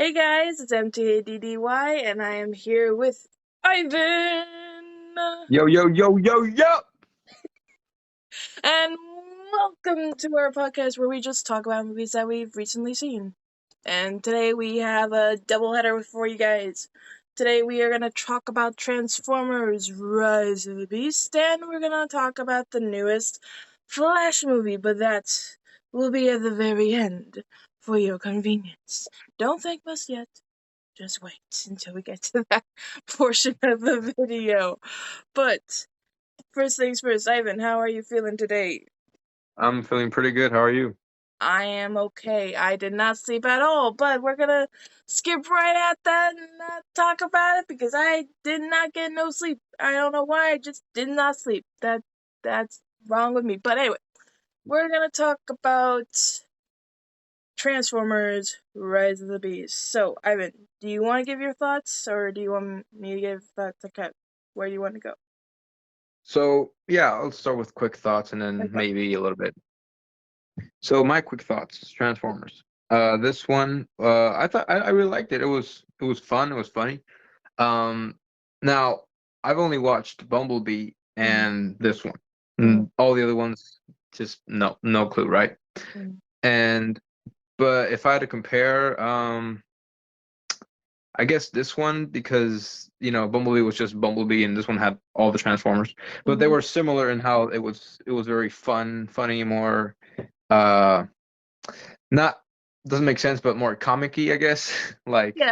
Hey guys, it's M.A.D.D.Y, and I am here with Ivan. Yo, yo, yo, yo, yo! And welcome to our podcast where we just talk about movies that we've recently seen. And today we have a doubleheader for you guys. Today we are going to talk about Transformers Rise of the Beast, and we're going to talk about the newest Flash movie, but that will be at the very end for your convenience. Don't thank us yet. Just wait until we get to that portion of the video. But first things first, Ivan, how are you feeling today? I'm feeling pretty good. How are you? I am okay. I did not sleep at all, but we're gonna skip right at that and not talk about it because I did not get no sleep. I don't know why, I just did not sleep. That's wrong with me. But anyway, we're gonna talk about Transformers Rise of the Beast. So, Ivan, do you want to give your thoughts or do you want me to give thoughts? Okay, where do you want to go? So, yeah, I'll start with quick thoughts and then Okay. maybe a little bit. So, my quick thoughts, Transformers. This one, I really liked it. It was fun. It was funny. Um, Now I've only watched Bumblebee Mm-hmm. and this one. Mm-hmm. All the other ones, just no clue, right? Mm-hmm. And but if I had to compare, I guess this one because Bumblebee was just Bumblebee and this one had all the Transformers, but they Mm-hmm. were similar in how it was very fun, funny, more uh not doesn't make sense, but more comic-y, I guess. Like Yeah.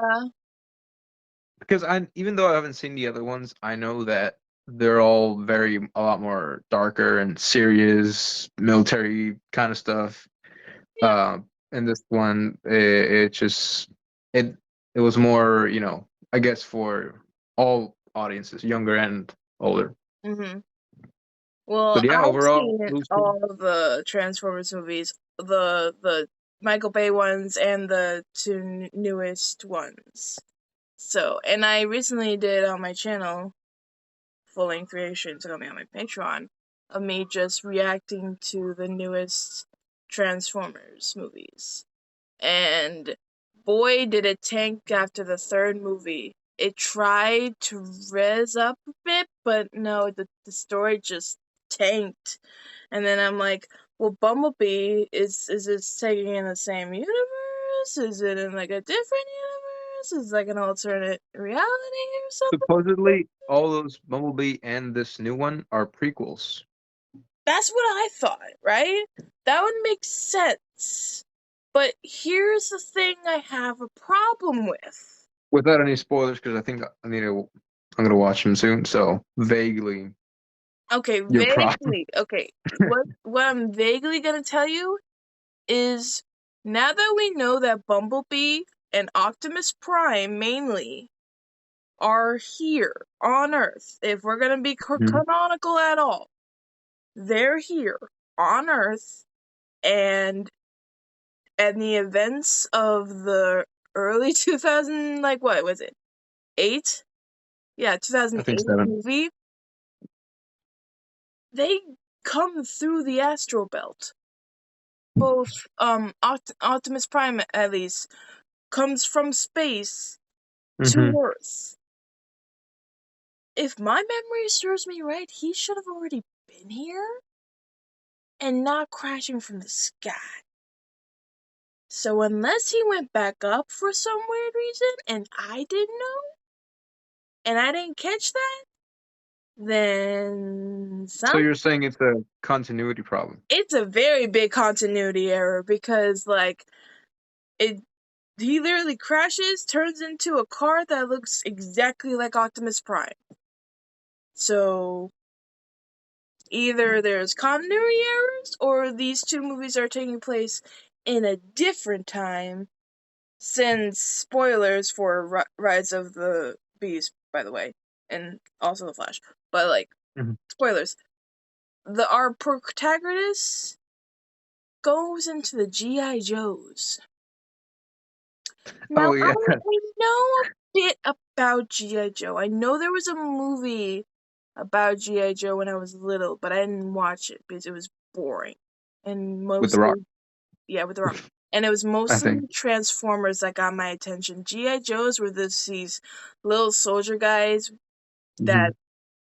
because I even though I haven't seen the other ones, I know that they're all a lot more darker and serious military kind of stuff. Yeah. Uh, and this one, it just it it was more, I guess for all audiences, younger and older. Mm-hmm. Well, But yeah, I've overall, seen it was cool. all the Transformers movies, the Michael Bay ones and the two newest ones. So, and I recently did on my channel full-length reactions on me on my Patreon of me just reacting to the newest Transformers movies. And boy, did it tank after the third movie. It tried to res up a bit, but no, the story just tanked. And then I'm like, well, Bumblebee is it taking in the same universe? Is it in like a different universe? Is it like an alternate reality or something? Supposedly, all those Bumblebee and this new one are prequels. That's what I thought, right? That would make sense. But here's the thing I have a problem with. Without any spoilers, because I think I'm gonna watch them soon. So vaguely, Okay, your problem. vaguely. Okay, what I'm vaguely gonna tell you is now that we know that Bumblebee and Optimus Prime mainly are here on Earth, if we're gonna be Mhm. canonical at all, they're here on Earth, and the events of the early 2000, like what was it, 8? Yeah, I think 2008 seven. movie. They come through the astral belt. Both Optimus Prime at least comes from space Hmm. to Earth. If my memory serves me right, he should have already been here and not crashing from the sky. So unless he went back up for some weird reason and I didn't know and I didn't catch that, then So you're saying it's a continuity problem? it's a very big continuity error because like it he literally crashes, turns into a car that looks exactly like Optimus Prime. So either there's continuity errors or these two movies are taking place in a different time, since spoilers for Rise of the Beast, by the way, and also the Flash. But like Mhm. spoilers, our protagonist goes into the GI Joes. Now Oh yeah. I know a bit about GI Joe. I know there was a movie about GI Joe when I was little, but I didn't watch it because it was boring and With the Rock. mostly, yeah, with the Rock. and it was I mostly think. Transformers that got my attention. GI Joes were these little soldier guys Hmm. that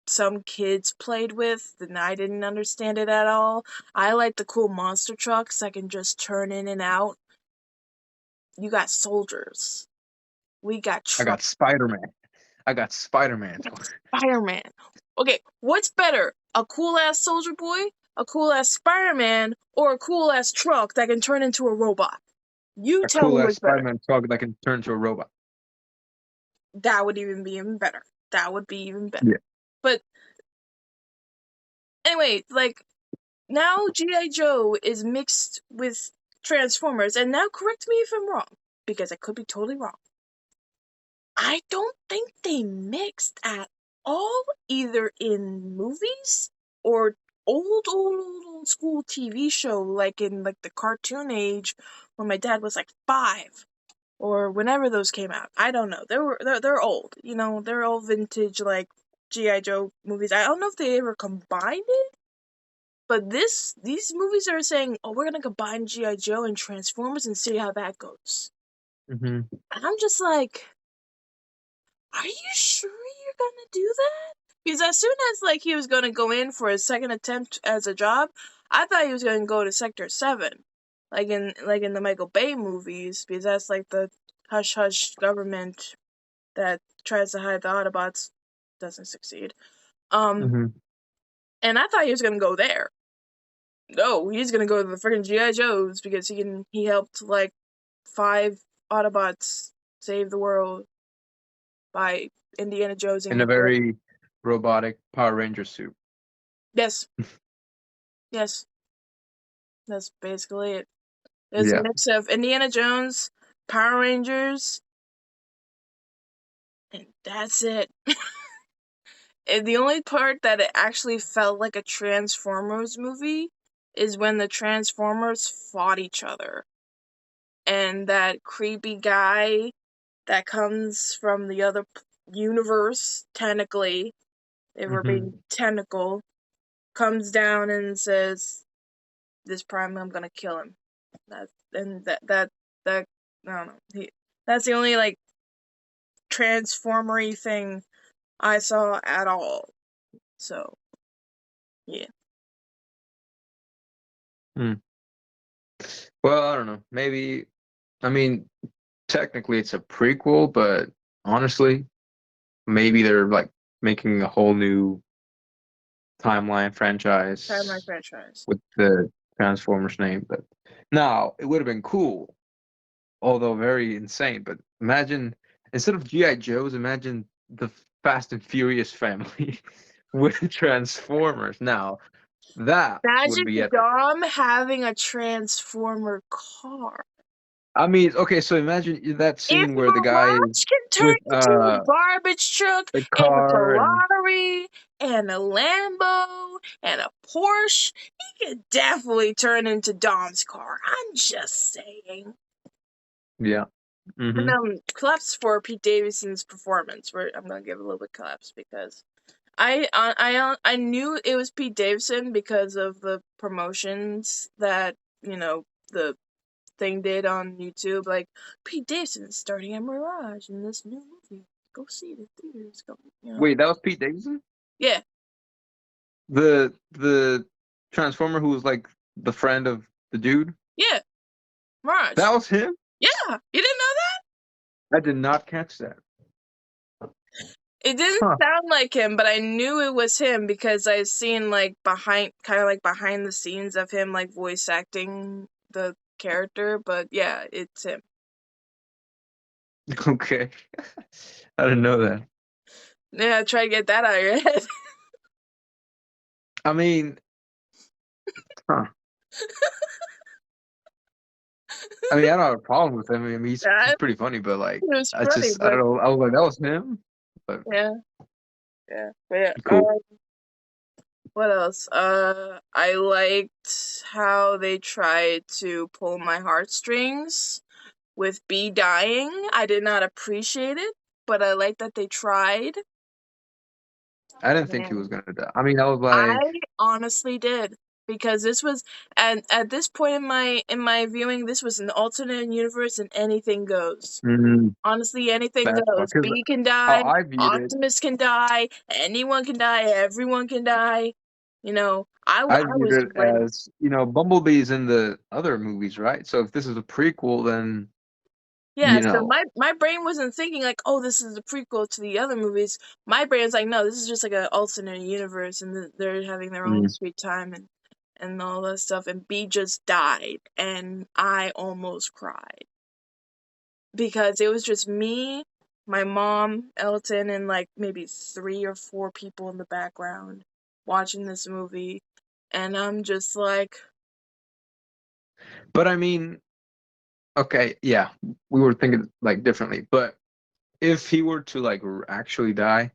some kids played with, and I didn't understand it at all. I like the cool monster trucks I can just turn in and out. You got soldiers. We got I got trucks. Spider-Man. I got Spider-Man toy. Spider-Man. Okay, what's better? A cool ass soldier boy, a cool ass Spider-Man, or a cool ass truck that can turn into a robot? You A tell cool me ass what's better. Spider-Man toy that can turn into a robot. That would even be even better. That would be even better. Yeah. But anyway, like now G.I. Joe is mixed with Transformers, and now correct me if I'm wrong, because I could be totally wrong. I don't think they mixed at all, either in movies or old school TV show, like in like the cartoon age when my dad was like 5 or whenever those came out. I don't know. They're old. You know, they're all vintage like GI Joe movies. I don't know if they ever combined it, but these movies are saying, "Oh, we're gonna combine GI Joe and Transformers and see how that goes." Hmm. And I'm just like, are you sure you're gonna do that? Because as soon as like he was gonna go in for his second attempt as a job, I thought he was gonna go to Sector 7, like in the Michael Bay movies, because that's like the hush hush government that tries to hide the Autobots, doesn't succeed. Um, Hmm. and I thought he was gonna go there. No, he's gonna go to the freaking GI Joes because he helped like 5 Autobots save the world by Indiana In a Jonesing. very robotic Power Ranger suit. Yes, yes, that's basically it. It's a Yeah. mix of Indiana Jones, Power Rangers, and that's it. And the only part that it actually felt like a Transformers movie is when the Transformers fought each other. And that creepy guy that comes from the other universe, technically, if we're Hmm. being technical, comes down and says, "This Prime, I'm gonna kill him." That and that I don't know. That's the only like transformery thing I saw at all. So yeah. Hmm. Well, I don't know. Maybe, I mean, technically it's a prequel, but honestly, maybe they're like making a whole new timeline Time franchise franchise. with the Transformers name. But now it would have been cool, although very insane. But imagine instead of GI Joes, imagine the Fast and Furious family with Transformers. Now that would Imagine be epic. Dom having a transformer car. I mean, okay, so imagine that If scene where the guy is Mirage can turn with into a garbage truck the and a car and Ferrari and a Lambo and a Porsche, he could definitely turn into Dom's car. I'm just saying. yeah. And Hmm. claps for Pete Davidson's performance. I'm gonna give a little bit claps because I knew it was Pete Davidson because of the promotions that the thing did on YouTube. Like, Pete Davidson is starting at Mirage in this new movie. Go see it in theaters. Go, Wait, that was Pete Davidson? Yeah, The Transformer who was like the friend of the dude? yeah, Mirage. That was him? Yeah, you didn't know that? I did not catch that. It didn't Huh. sound like him, but I knew it was him because I've seen like behind the scenes of him like voice acting the character. But yeah, it's him. Okay. I didn't know that. Yeah, try to get that out of your head. I mean, huh. I mean, I don't have a problem with him. I mean, he's That pretty funny, but like, was I funny, just I but don't know. I was like, that was him. But yeah, yeah, but yeah. cool. What else? I liked how they tried to pull my heartstrings with B dying. I did not appreciate it, but I like that they tried. I didn't think he was And gonna die. I mean, I was I like, honestly did. because this was, and at this point in my viewing, this was an alternate universe and anything goes. Mm, Honestly, anything that's goes. because B can how die, I viewed it, Optimus can die, anyone can die, everyone can die. You know, I I viewed was it ready. as, Bumblebee's in the other movies, right? So if this is a prequel, then Yeah, you so know, my brain wasn't thinking like, oh, this is a prequel to the other movies. My brain's like, no, this is just like an alternate universe, and they're having their own mm. sweet time and all that stuff. And B just died, and I almost cried because it was just me, my mom, Elton, and like maybe 3 or 4 people in the background watching this movie, and I'm just like, But I mean, okay, yeah, we were thinking like differently. But if he were to like actually die,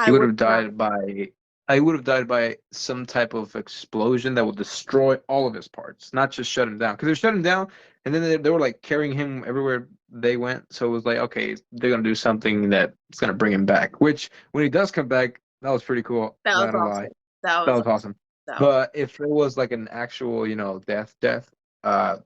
he I would would have cry. died by. I would have died by some type of explosion that would destroy all of his parts, not just shut him down. Because they shut him down, and then they were like carrying him everywhere they went. So it was like, okay, they're gonna do something that's gonna bring him back. Which when he does come back, that was pretty cool. That was Not gonna lie. awesome. That That was was awesome. awesome. That was But if it was like an actual, death,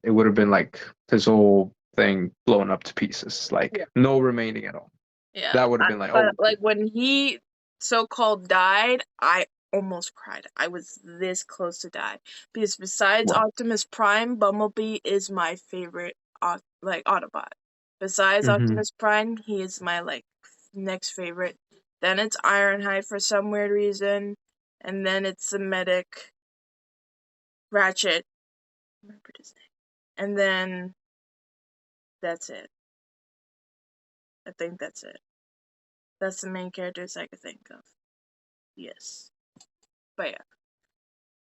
it would have been like this whole thing blown up to pieces, yeah. like no remaining at all. Yeah, That would have been like, but oh, like when he so-called died, I almost cried. I was this close to die because besides wow. Optimus Prime, Bumblebee is my favorite like Autobot. Besides Hmm. Optimus Prime, he is my like next favorite. Then it's Ironhide for some weird reason, and then it's the medic Ratchet. I remembered his name. And then that's it. I think that's it. That's the main characters I could think of. Yes. But yeah.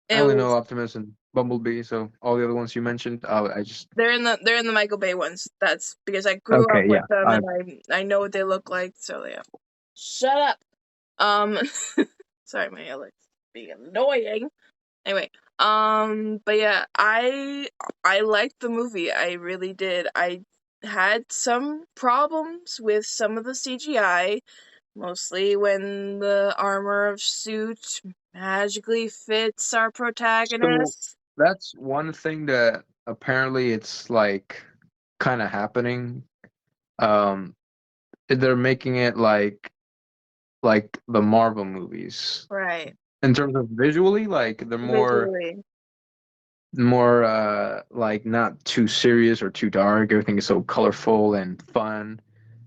I It only know was Optimus and Bumblebee, so all the other ones you mentioned, I just they're in the Michael Bay ones. That's because I grew up okay, with yeah, them and I know what they look like, so yeah. Shut up. Um sorry, my Alex being annoying. Anyway, but yeah, I liked the movie. I really did. I had some problems with some of the CGI, mostly when the armor of suit magically fits our so protagonist. that's one thing that apparently it's like kind of happening. Um, they're making it like the Marvel movies Right. in terms of visually, like they're Visually. more like not too serious or too dark. Everything is so colorful and fun.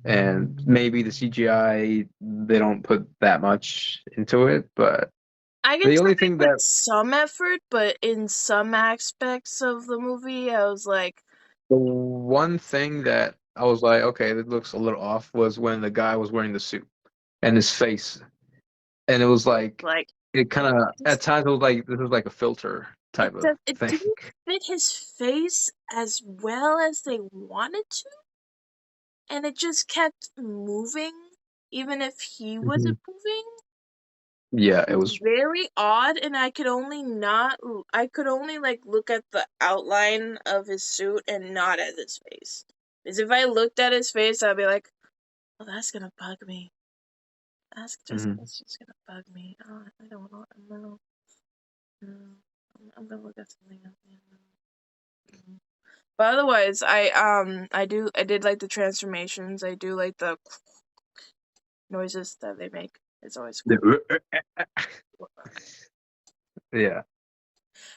And maybe the CGI they don't put that much into it, but I can the tell only they thing put that some effort, but in some aspects of the movie, I was like, the one thing that I was like, okay, that looks a little off was when the guy was wearing the suit and his face. And it was like like it kind it of at times it was like this was like a filter type of it thing. didn't fit his face as well as they wanted to, and it just kept moving, even if he Mhm. wasn't moving. Yeah, It it was was. very odd, and I could only like look at the outline of his suit and not at his face. Because if I looked at his face, I'd be like, "Oh, that's gonna bug me. Mhm. That's just gonna bug me. Oh, I don't know. No, no. I'm gonna look at something else. Yeah, no, no." But otherwise, I did like the transformations. I do like the noises that they make. It's always cool. Yeah.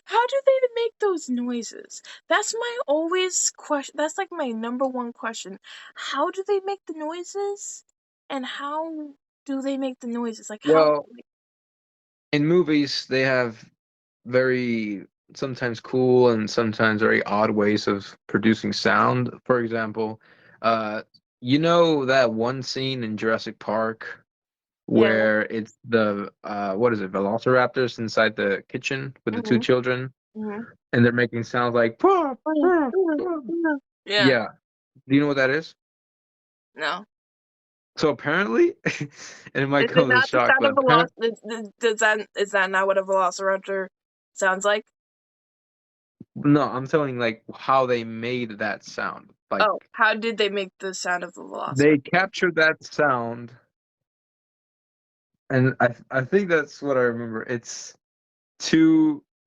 How do they make those noises? That's my always question. That's like my number one question. How do they make the noises? And how do they make the noises? Like how? Well, in movies, they have very sometimes cool and sometimes very odd ways of producing sound. For example, uh, that one scene in Jurassic Park Yeah. where it's the what is it, Velociraptors inside the kitchen with the two Mhm. children, Mhm. and they're making sounds like "Pah, pah, pah." Yeah. Yeah. Do you know what that is? No. So apparently, and it might Is it come as a not the shock, sound but of a Does that is that not what a velociraptor sounds like? no, I'm telling like how they made that sound. Like Oh, how did they make the sound of the velociraptor? they captured that sound, and I think that's what I remember. It's two.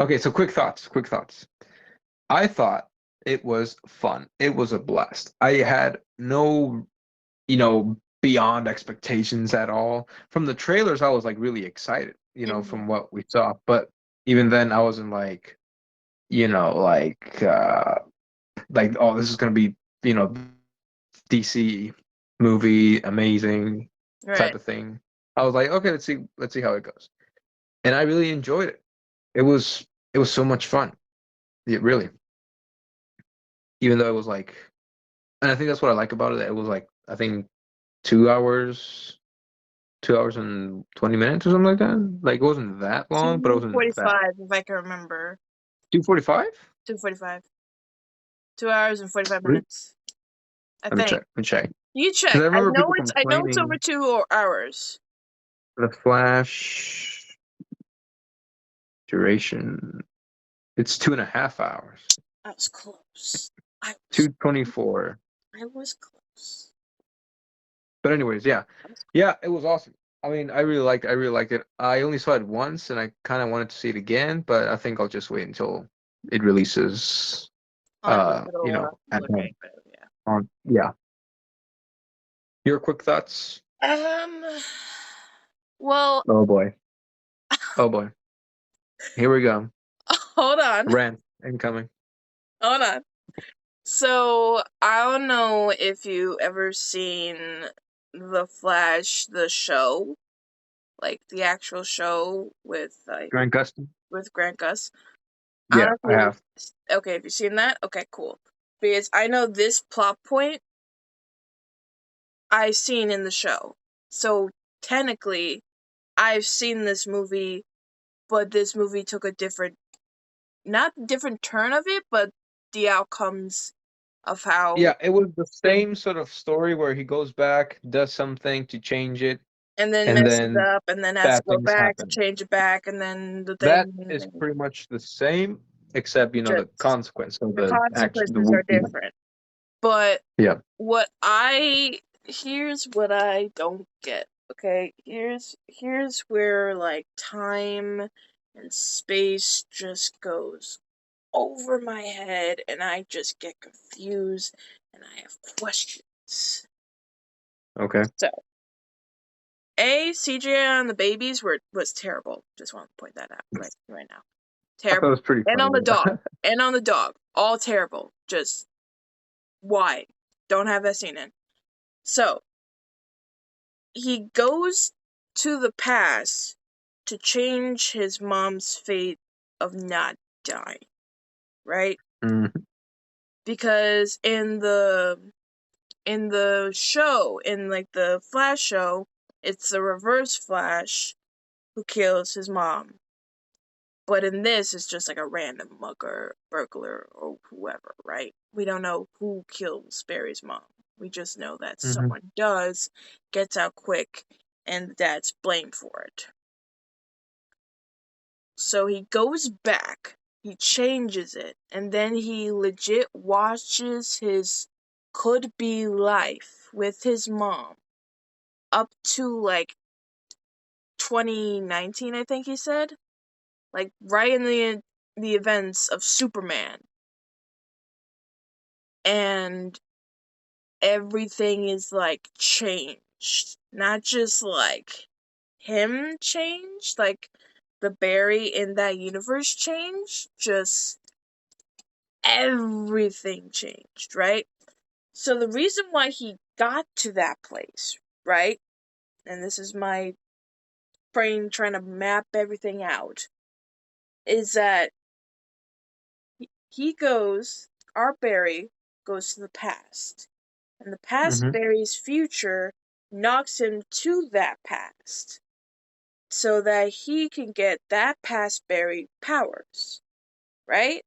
Okay, so quick thoughts. Quick thoughts. I thought it was fun. It was a blast. I had no, beyond expectations at all. From the trailers, I was like really excited, Hmm. from what we saw. But even then, I wasn't like, you know, like, uh, oh, this is gonna be, DC movie, amazing type Right. of thing. I was like, okay, let's see how it goes. And I really enjoyed it. It was so much fun. It really, even though it was like, and I think that's what I like about it. It was like, I think 2 hours, 2 hours and 20 minutes or something like that. Like it wasn't that long, but it wasn't bad. 2:45, if I can remember. 2:45? 2:45. 2 hours and 45 Really? minutes. I Let me think. check. Let me check. You Because check. I I remember know people it's over complaining 2 hours. the Flash duration. It's 2.5 hours. I was close. I was 2:24. I was close. But anyways, yeah, I was yeah, it was awesome. I mean, I really liked it. I only saw it once, and I kind of wanted to see it again, but I think I'll just wait until it releases. on digital At Blu-ray, home. but yeah. Yeah. Your quick thoughts? Um. Well, Oh boy. Oh boy. Here we go. hold on. Rant incoming. Hold on. So I don't know if you ever seen The Flash, the show, like the actual show Grant Gustin? with Grant Gus. I don't Yeah, know I have. okay, if you've seen that, okay, cool. Because I know this plot point I've seen in the show. So technically, I've seen this movie, but this movie took a not different turn of it, but the outcomes of how, Yeah, it was the same sort of story where he goes back, does something to change it, and then and messes then up, and then has to bad go things back to happen. change it back, and then the That thing is pretty much the same, except the just consequence of the the action. consequences are different. But Yeah. what I here's what I don't get. Okay, here's where like time and space just goes over my head, and I just get confused, and I have questions. Okay. So, CGI on the babies was terrible. Just want to point that out right now. I thought it Terrible. was pretty And funny. on the dog. Yeah. And on the dog. All terrible. Just why? Don't have that scene in. So, he goes to the past to change his mom's fate of not dying, right? Mhm. Because in the show, in like the Flash show, it's the reverse Flash who kills his mom. But in this, it's just like a random mugger, burglar, or whoever, right? We don't know who kills Barry's mom. We just know that Mhm. someone does, gets out quick, and the dad's blamed for it. So he goes back, he changes it, and then he legit watches his could be life with his mom up to like 2019, I think he said. Like right in the events of Superman. And everything is like changed. Not just like him changed, like the Barry in that universe changed, just everything changed, right? So the reason why he got to that place, right? And this is my brain trying to map everything out, is that he goes, our Barry goes to the past. And the past Mhm. Barry's future knocks him to that past so that he can get that past Barry powers, right?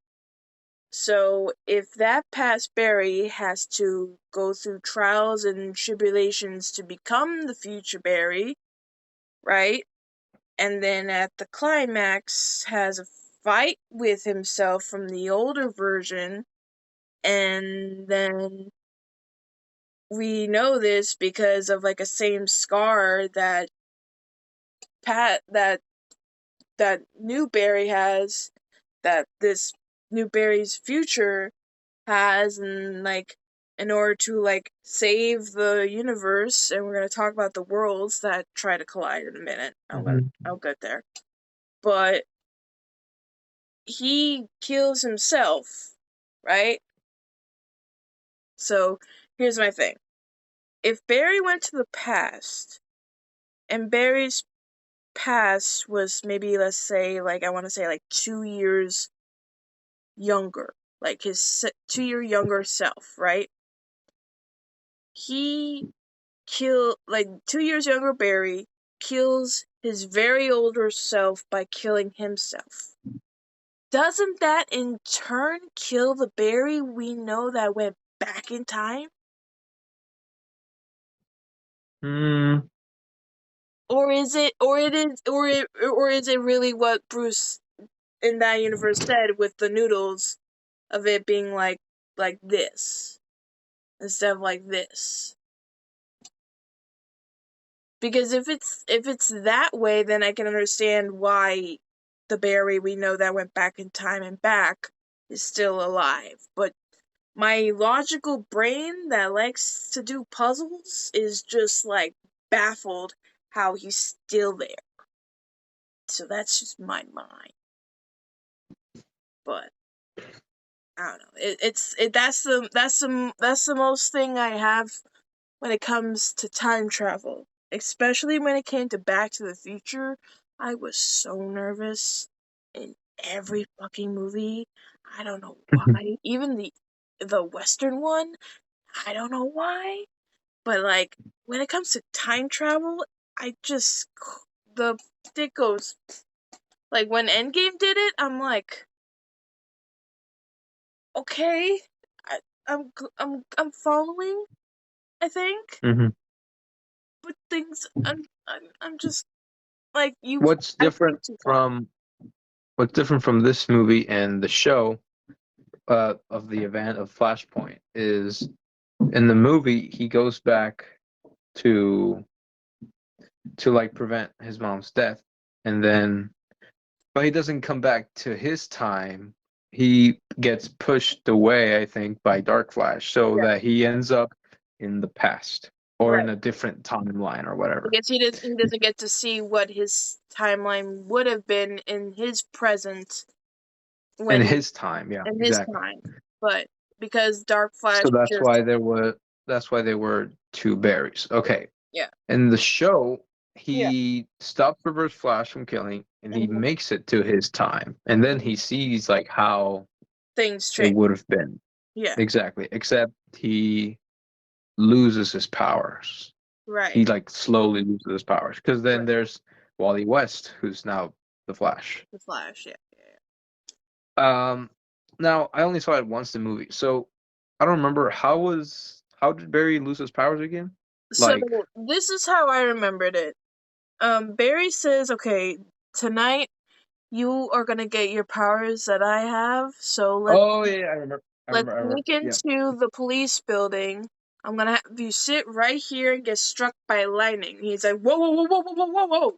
So if that past Barry has to go through trials and tribulations to become the future Barry, right? And then at the climax has a fight with himself from the older version, and then we know this because of like a same scar that Pat that Newberry has, that this new Barry's future has, and like in order to like save the universe, and we're gonna talk about the worlds that try to collide in a minute. I'll get there. But he kills himself, right? So here's my thing. If Barry went to the past, and Barry's past was maybe, let's say, like, I want to say like 2 years younger, like his 2 year younger self, right? He kill like 2 years younger Barry kills his very older self by killing himself. Doesn't that in turn kill the Barry we know that went back in time? Mm. Or is it really what Bruce in that universe said with the noodles of it being like this instead of like this? Because if it's that way, then I can understand why the Barry we know that went back in time and back is still alive. But my logical brain that likes to do puzzles is just like baffled how he's still there. So that's just my mind. But I don't know. That's the most thing I have when it comes to time travel. Especially when it came to Back to the Future, I was so nervous in every fucking movie. I don't know why. Even the Western one, I don't know why. But like when it comes to time travel, I just the dick goes like when Endgame did it. I'm like, okay, I, I'm following. I think, Mm-hmm. but things I'm just like you. What's I different think too far. from what's different from this movie and the show of the event of Flashpoint is in the movie he goes back to like prevent his mom's death, and then but he doesn't come back to his time. He gets pushed away, I think, by Dark Flash, so Yeah, that he ends up in the past or in right. a different timeline or I whatever. guess he doesn't get to see what his timeline would have been in his present In when he his time, yeah, in his exactly. time, but because Dark Flash So just that's why there were two berries. Okay. yeah In the show, yeah he stops Reverse Flash from killing and he mhm, makes it to his time. And then mhm. he sees like how Things it change. would have been. Yeah, Exactly. Except he loses his powers. right, He like slowly loses his powers. Because then right. there's Wally West, who's now the Flash. The Flash, yeah, yeah. Um Now I only saw it once the movie, so I don't remember how did Barry lose his powers again? So Like, this is how I remembered it. Barry says, "Okay, tonight you are gonna get your powers that I have. So oh yeah, let's I remember. sneak Yeah. into the police building. I'm gonna have you sit right here and get struck by lightning." He's like, "Whoa, whoa, whoa, whoa, whoa, whoa, whoa, whoa!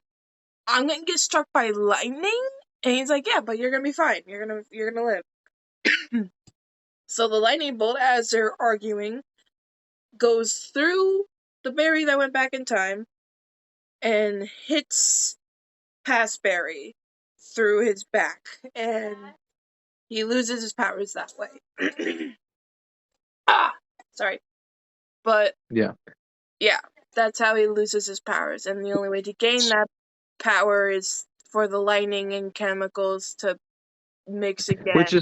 I'm gonna get struck by lightning?" And he's like, "Yeah, but you're gonna be fine. You're gonna live." So the lightning bolt, as they're arguing, goes through the Barry that went back in time and hits past Barry through his back, and he loses his powers that way. Ah, sorry, but Yeah. yeah, that's how he loses his powers, and the only way to gain that power is for the lightning and chemicals to mix again. Which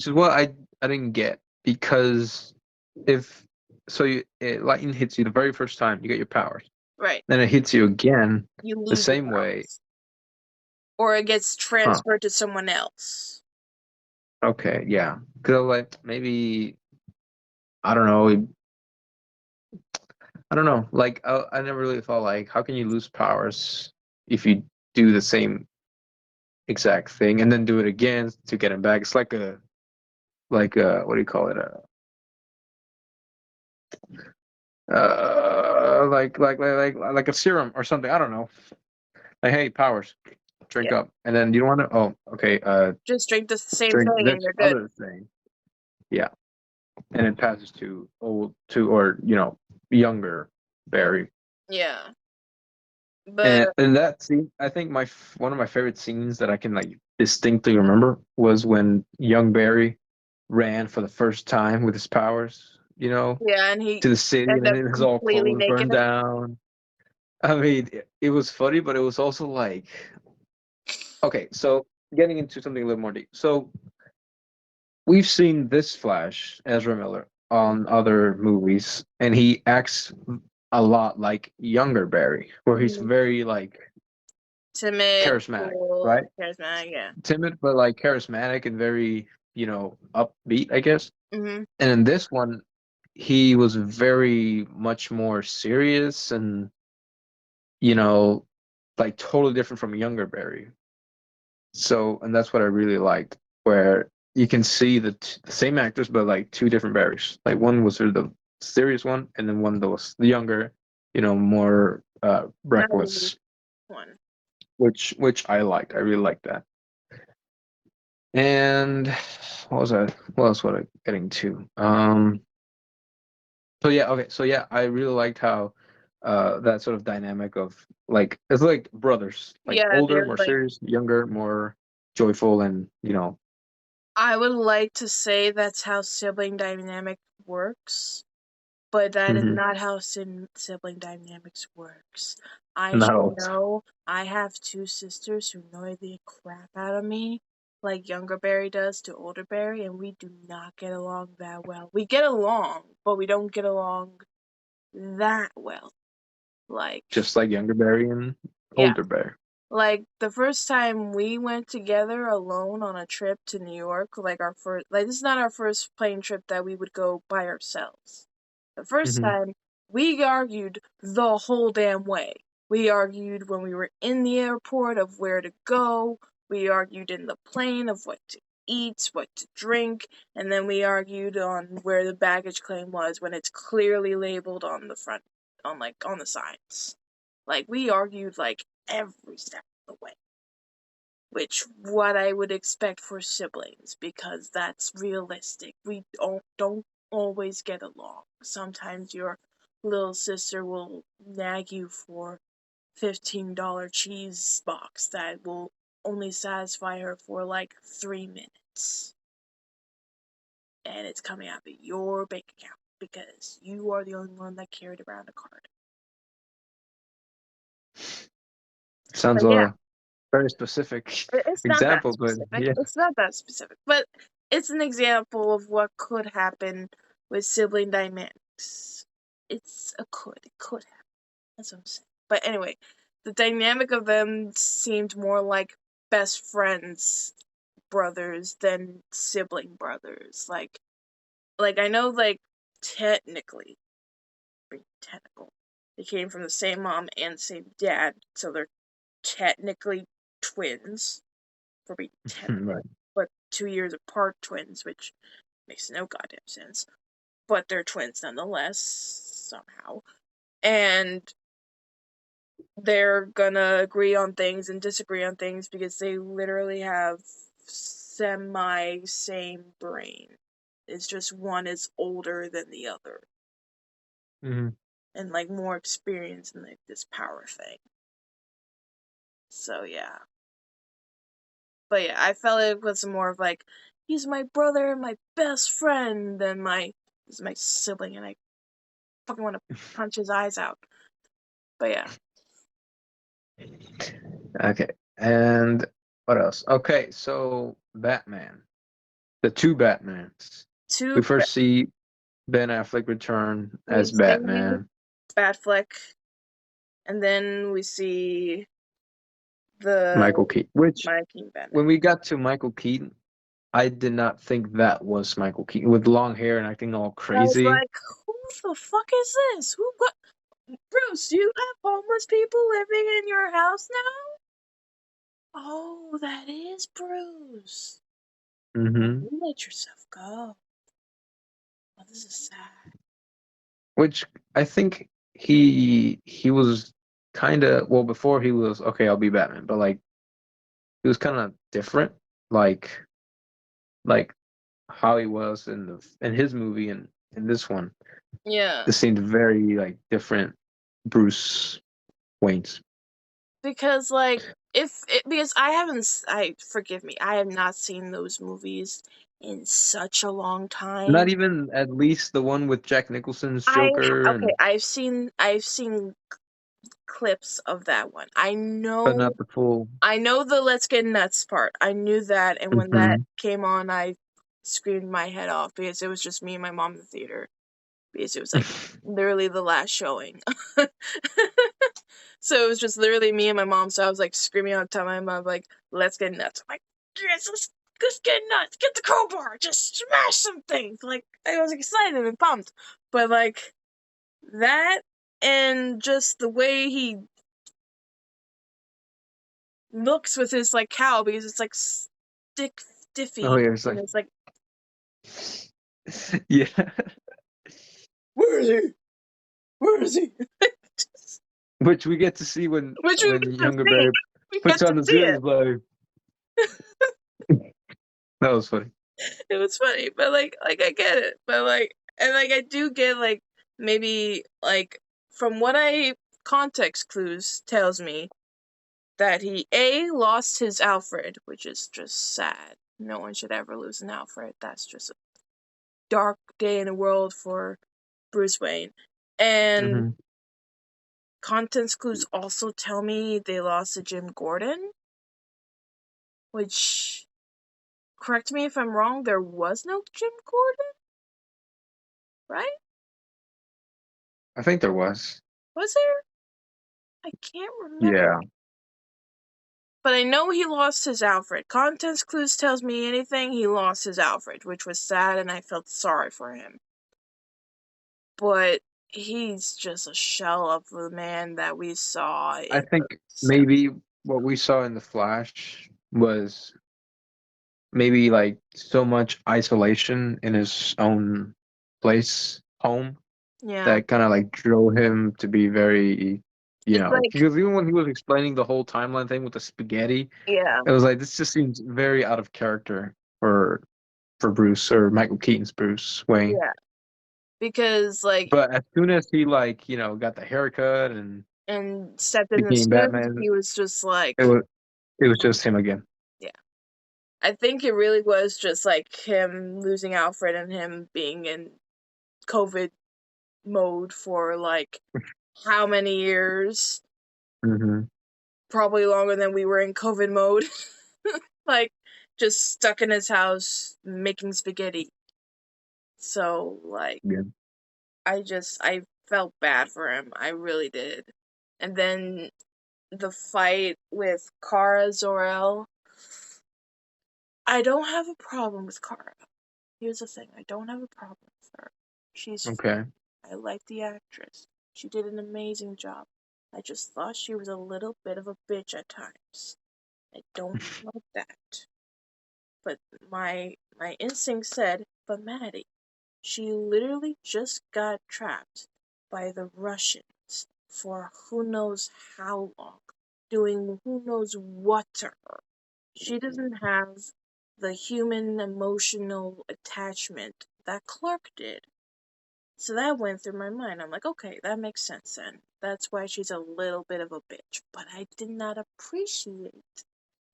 is what I didn't get, because if lightning hits you the very first time you get your powers, Right, then it hits you again you the lose your same way. powers, or it gets Huh. transferred to someone else. Okay, yeah. Because like maybe I don't know. I don't know. Like I never really thought like how can you lose powers if you do the same exact thing and then do it again to get them back? It's like a what do you call it? Like a serum or something. I don't know. Like, hey, powers. drink Yeah. up, and then you don't want to. Oh, okay. Just drink the same Drink thing and this you're good. other thing. Yeah, and it passes to old to or younger Barry. Yeah. But And that scene, I think one of my favorite scenes that I can like distinctly remember was when young Barry ran for the first time with his powers, yeah, and he to the city, and ended then up it was all completely clothes naked. burned down. I mean, it was funny, but it was also like, okay, so getting into something a little more deep. So we've seen this Flash, Ezra Miller, on other movies, and he acts a lot like younger Barry, where he's Mhm. very like Timid, charismatic, cool, right? charismatic, yeah. Timid, but like charismatic and very, upbeat, I guess. Hmm. And in this one, he was very much more serious and, you know, like totally different from younger Barry. So, and that's what I really liked, where you can see the same actors, but like two different Barrys. Like one was sort of the serious one, and then one that was the younger, more Naive reckless, one. which I liked. I really liked that. And what was I? What else was I getting to? So yeah, okay. So yeah, I really liked how that sort of dynamic of like it's like brothers, like Yeah, older, they're more like, serious, younger, more joyful, and I would like to say that's how sibling dynamic works, but that is mhm, not how sibling dynamics works. I not should always. know I have two sisters who annoy the crap out of me, like younger Barry does to older Barry, and we do not get along that well. We get along, but we don't get along that well. Like, Just like younger Barry and yeah. older Barry. Like the first time we went together alone on a trip to New York, like our first, like this is not our first plane trip that we would go by ourselves. The first Hmm. time we argued the whole damn way. We argued when we were in the airport of where to go. We argued in the plane of what to eat, what to drink, and then we argued on where the baggage claim was when it's clearly labeled on the front, on the signs. Like we argued like every step of the way, which what I would expect for siblings because that's realistic. We don't always get along. Sometimes your little sister will nag you for $15 cheese box that will only satisfy her for like 3 minutes, and it's coming out of your bank account because you are the only one that carried around a card. Sounds But yeah, very specific it's not that example, but specific. yeah. It's not that specific, but it's an example of what could happen with sibling dynamics. It's a could. It could happen. That's what I'm saying. But anyway, the dynamic of them seemed more like best friends brothers than sibling brothers. Like I know like technically, being technical, they came from the same mom and same dad, so they're technically twins for being technical, Right. but 2 years apart twins, which makes no goddamn sense. But they're twins nonetheless, somehow. And they're gonna agree on things and disagree on things because they literally have semi same brain. It's just one is older than the other Hmm. and like more experience in like this power thing. So yeah. But yeah, I felt it was more of like he's my brother, my best friend, than he's my sibling, and I fucking want to punch his eyes out. But yeah, Okay. And what else? Okay, so Batman. The two Batmans. We two. first see Ben Affleck return We as see Batman, Batfleck, and then we see the Michael Keaton. Which, my King Batman. when we got to Michael Keaton, I did not think that was Michael Keaton with long hair and acting all I was crazy. like, who the fuck is this? Who? What? Bruce, you have homeless people living in your house now? Oh, that is Bruce. Oh, Hmm. you let yourself go. Oh, this is sad. Which I think he was kind of, well, before he was okay, I'll be Batman, but like he was kind of different, like like how he was in his movie and in this one. Yeah, This seemed very like different Bruce Wayne's. because like if it, because I haven't I forgive me, I have not seen those movies in such a long Not time. even at least the one with Jack Nicholson's I Joker okay, and I've seen clips of that one. but not the full. I know the Let's Get Nuts part. I knew that, and when that Hmm. came on, I screamed my head off because it was just me and my mom in the theater because it was like literally the last showing. So it was just literally me and my mom. So I was like screaming out to my mom, like, "Let's get nuts!" I'm like, "Yes, let's get nuts! Get the crowbar! Just smash some things!" Like I was excited and pumped, but like that and just the way he looks with his like cow because it's like Oh stiffy yeah, it's and like it's like, yeah, where is he? Where is he? which we get to see Which we when get to Younger see. Bear We puts get to on the see suit and it. is like that was funny. It was funny, but like I get it, but like and like I do get like maybe like from what I context clues tells me that he lost his Alfred, which is just sad. No one should ever lose an Alfred. That's just a dark day in the world for Bruce Wayne. And Hmm. contents clues also tell me they lost to Jim Gordon, which correct me if I'm wrong, there was no Jim Gordon, right? I think there was. Was there? I can't remember. Yeah. But I know he lost his Alfred. Contents clues tells me anything, he lost his Alfred, which was sad and I felt sorry for him. But he's just a shell of the man that we saw I in think the maybe what we saw in the Flash was maybe like so much isolation in his own place, home, Yeah. that kind of like drove him to be very, It's like because even when he was explaining the whole timeline thing with the spaghetti, yeah. it was like this just seems very out of character for Bruce or Michael Keaton's Bruce Wayne. Yeah. Because like But as soon as he like, got the haircut and and stepped in the became suit, Batman, he was just it like was it was just him again. yeah. I think it really was just like him losing Alfred and him being in COVID mode for like how many years? Hmm. Probably longer than we were in COVID mode. Like just stuck in his house making spaghetti. So like Yeah. I felt bad for him. I really did. And then the fight with Kara Zor-El. I don't have a problem with Kara. Here's the thing, I don't have a problem with her. She's Okay. fine. I like the actress. She did an amazing job. I just thought she was a little bit of a bitch at times. I don't like that. But my instinct said, but Maddie, she literally just got trapped by the Russians for who knows how long, doing who knows what to her. She doesn't have the human emotional attachment that Clark did. So that went through my mind. I'm like, okay, that makes sense then. That's why she's a little bit of a bitch. But I did not appreciate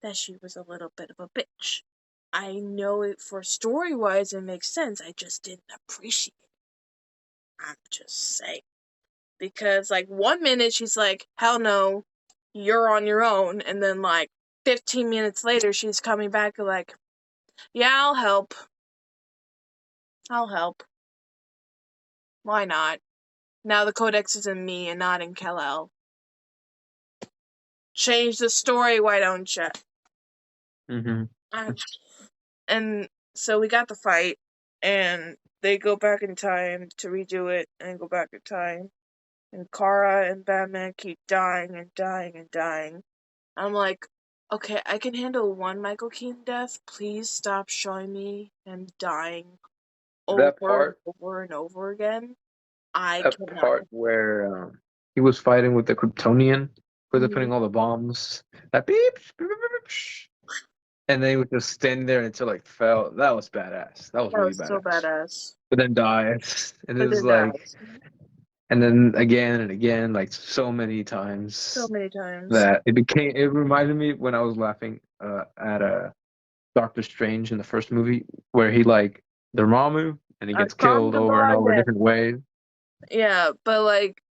that she was a little bit of a bitch. I know it for story wise it makes sense. I just didn't appreciate it. I'm just saying. Because like 1 minute she's like, hell no, you're on your own, and then like 15 minutes later she's coming back like, yeah, I'll help. I'll help. Why not? Now the codex is in me and not in Kal-El. Change the story, why don't you? Hmm. And so we got the fight, and they go back in time to redo it, and go back in time. And Kara and Batman keep dying and dying and dying. I'm like, okay, I can handle one Michael Keaton death. Please stop showing me him dying That over and part, over and over again. I that cannot. part where he was fighting with the Kryptonian, where they're Mhm. putting all the bombs. That beep, beep, beep, beep, beep. and they would just stand there until like fell. That was badass. That was That really was so badass. badass. But then died, and it But was then like, dies and then again and again, like so many so times many times. that it became. It reminded me when I was laughing at Doctor Strange in the first movie where he like Dormammu and he gets From killed the over and over again. different ways. Yeah, but like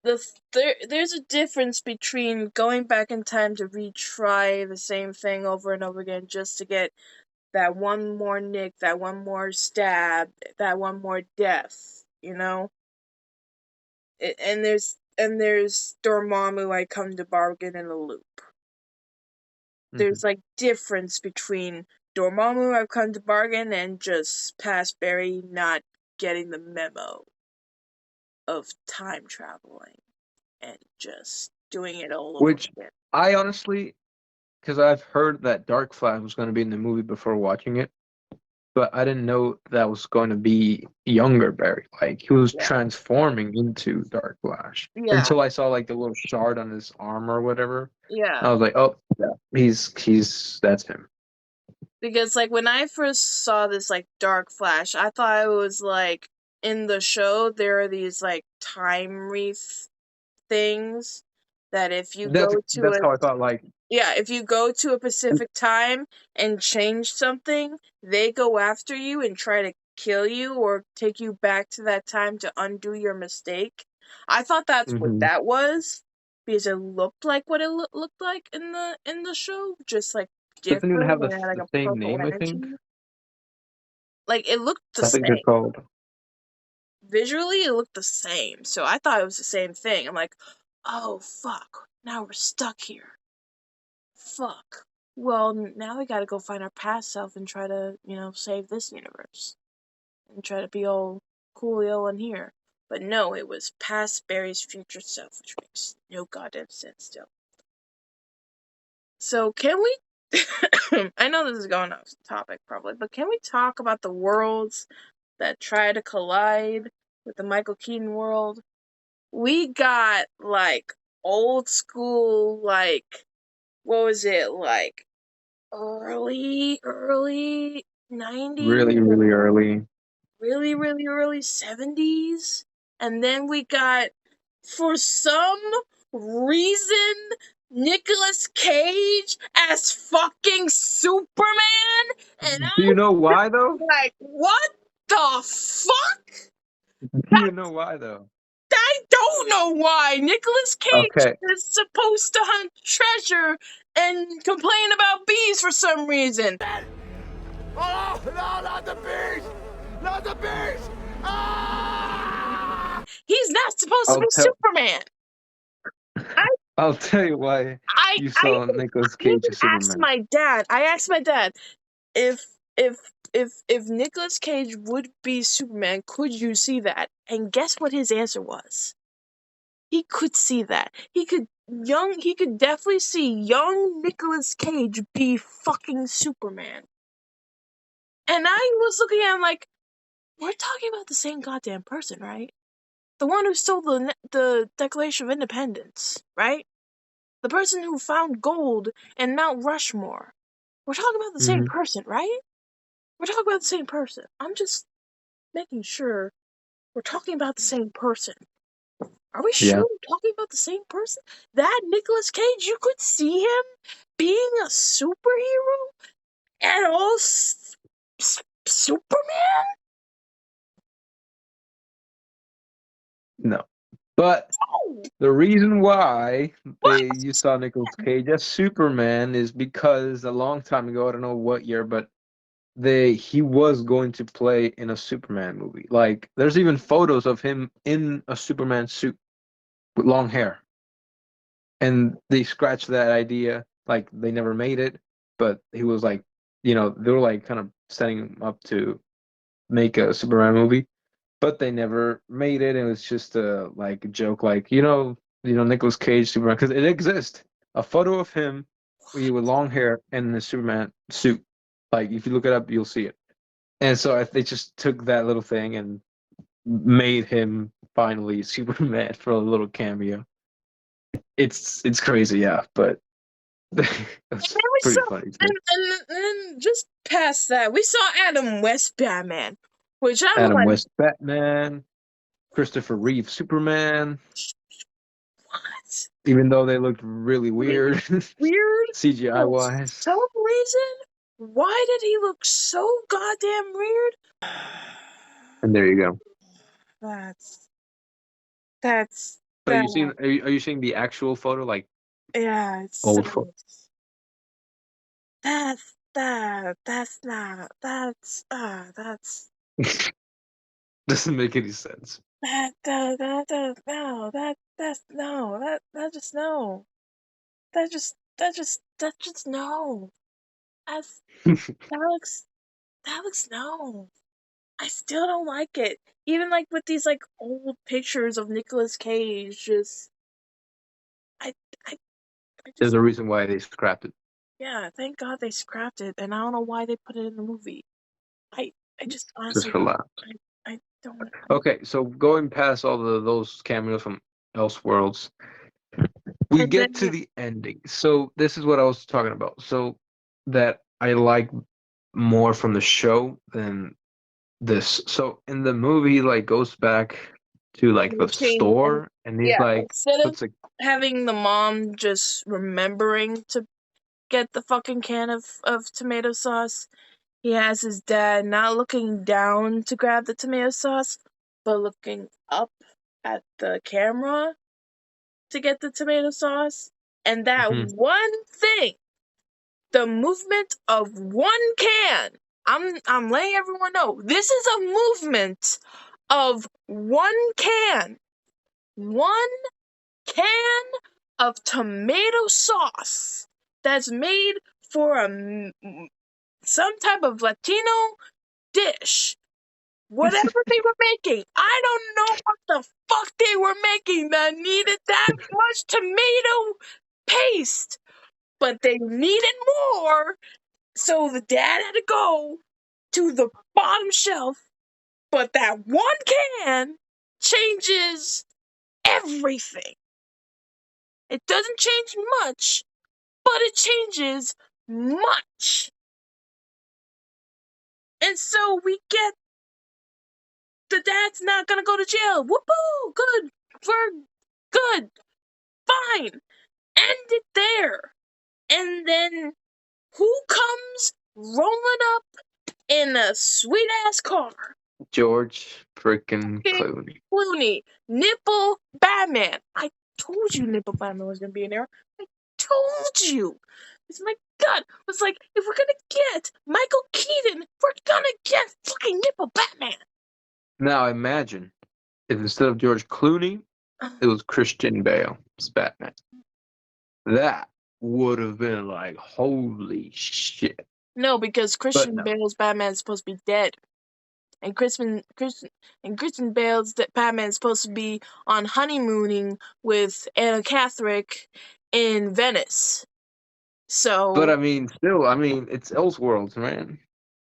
there's a difference between going back in time to retry the same thing over and over again just to get that one more nick, that one more stab, that one more death, you know? And there's Dormammu I come to bargain in a loop. Hmm. There's like difference between Dormammu I've come to bargain and just past Barry not getting the memo of time traveling and just doing it all over Which again. I honestly, because I've heard that Dark Flash was going to be in the movie before watching it, but I didn't know that was going to be younger Barry. Like he was Yeah. transforming into Dark Flash Yeah. until I saw like the little shard on his arm or whatever. Yeah. I was like, oh, yeah, he's that's him. Because like when I first saw this like Dark Flash, I thought it was like in the show there are these like time wreath things that if you That's go to that's a how I thought. Like, yeah, if you go to a specific time and change something, they go after you and try to kill you or take you back to that time to undo your mistake. I thought that's what mhm. that was because it looked like what it looked like in the show, just like Doesn't even different have and it had like the a same purple name. I think. energy. Like it looked the I think they're same. called. Visually, it looked the same. So I thought it was the same thing. I'm like, oh fuck, now we're stuck here. Fuck. Well, now we gotta go find our past self and try to, save this universe. And try to be all coolio in here. But no, it was past Barry's future self, which makes no goddamn sense still. So can we I know this is going off topic probably, but can we talk about the worlds that try to collide with the Michael Keaton world? We got like old school, like what was it, like early 90s Really, or really early. really, really early 70s. And then we got, for some reason, Nicolas Cage as fucking Superman. And Do you I'm know why though? like, what the fuck? Do you know why though? I don't know why. Nicolas Cage Okay. is supposed to hunt treasure and complain about bees for some reason. Oh, no, not the bees! Not the bees! Ah! He's not supposed to I'll be tell. Superman. I I'll tell you why I you I saw Nicolas even Cage as asked Superman. my dad. I asked my dad if if if Nicolas Cage would be Superman, could you see that? And guess what his answer was? He could see that. He could definitely see young Nicolas Cage be fucking Superman. And I was looking at him like, we're talking about the same goddamn person, right? The one who stole the Declaration of Independence, right? The person who found gold in Mount Rushmore. We're talking about the same Hmm. person, right? We're talking about the same person. I'm just making sure we're talking about the same person. Are we sure Yeah. we're talking about the same person? That Nicolas Cage, you could see him being a superhero and all Superman? No. But Oh, the reason why what? you saw Nicolas Cage as Superman is because a long time ago, I don't know what year, but he was going to play in a Superman movie. Like there's even photos of him in a Superman suit with long hair. And they scratched that idea. Like they never made it, but he was like, they were like kind of setting him up to make a Superman movie, but they never made it. It was just a like a joke, like Nicolas Cage Superman, because it exists. A photo of him with long hair and in a Superman suit. Like if you look it up, you'll see it. And so they just took that little thing and made him finally Superman for a little cameo. It's crazy, yeah, but That's then we pretty saw, funny too. and then just past that, we saw Adam West Batman, which I'm Adam like, West Batman, Christopher Reeve Superman. what? Even though they looked really weird, Weird. CGI For wise. some reason, why did he look so goddamn weird? And there you go. That's So that. you seen? Are you seeing the actual photo, like Yeah, it's old so. photo? That's not. That's Doesn't make any sense. no. That's no. That just no. That just no. That's that looks no. I still don't like it. Even like with these like old pictures of Nicolas Cage, just I I I There's just a reason why they scrapped it. yeah. Thank God they scrapped it, and I don't know why they put it in the movie. I just Just honestly for laughs. I don't. Okay, so going past all those cameos from Elseworlds, we And then get to the ending. So this is what I was talking about. So that I like more from the show than this. So in the movie, like goes back to like the change and store, and he's yeah, like instead of puts a having the mom just remembering to get the fucking can of tomato sauce, he has his dad not looking down to grab the tomato sauce, but looking up at the camera to get the tomato sauce. And that Mhm. one thing, the movement of one can, I'm letting everyone know, this is a movement of one can. One can of tomato sauce that's made for some type of Latino dish. Whatever they were making, I don't know what the fuck they were making that needed that much tomato paste, but they needed more, so the dad had to go to the bottom shelf. But that one can changes everything. It doesn't change much, but it changes much. And so we get the dad's not gonna go to jail. Whoopoo! Good. We're good. Fine. End it there. And then who comes rolling up in a sweet ass car? George freaking Clooney. Clooney. Nipple Batman. I told you Nipple Batman was gonna be in there. I told you. It's my gut. It's like, if we're gonna get Michael Keaton, we're gonna get fucking Nipple Batman. Now imagine if instead of George Clooney, it was Christian Bale's Batman. That would have been like, holy shit. No, because Christian no. Bale's Batman is supposed to be dead. And Christian Bale's Batman is supposed to be on honeymooning with Anna Catherick in Venice. So, But I mean, still, I mean, it's Elseworlds, man.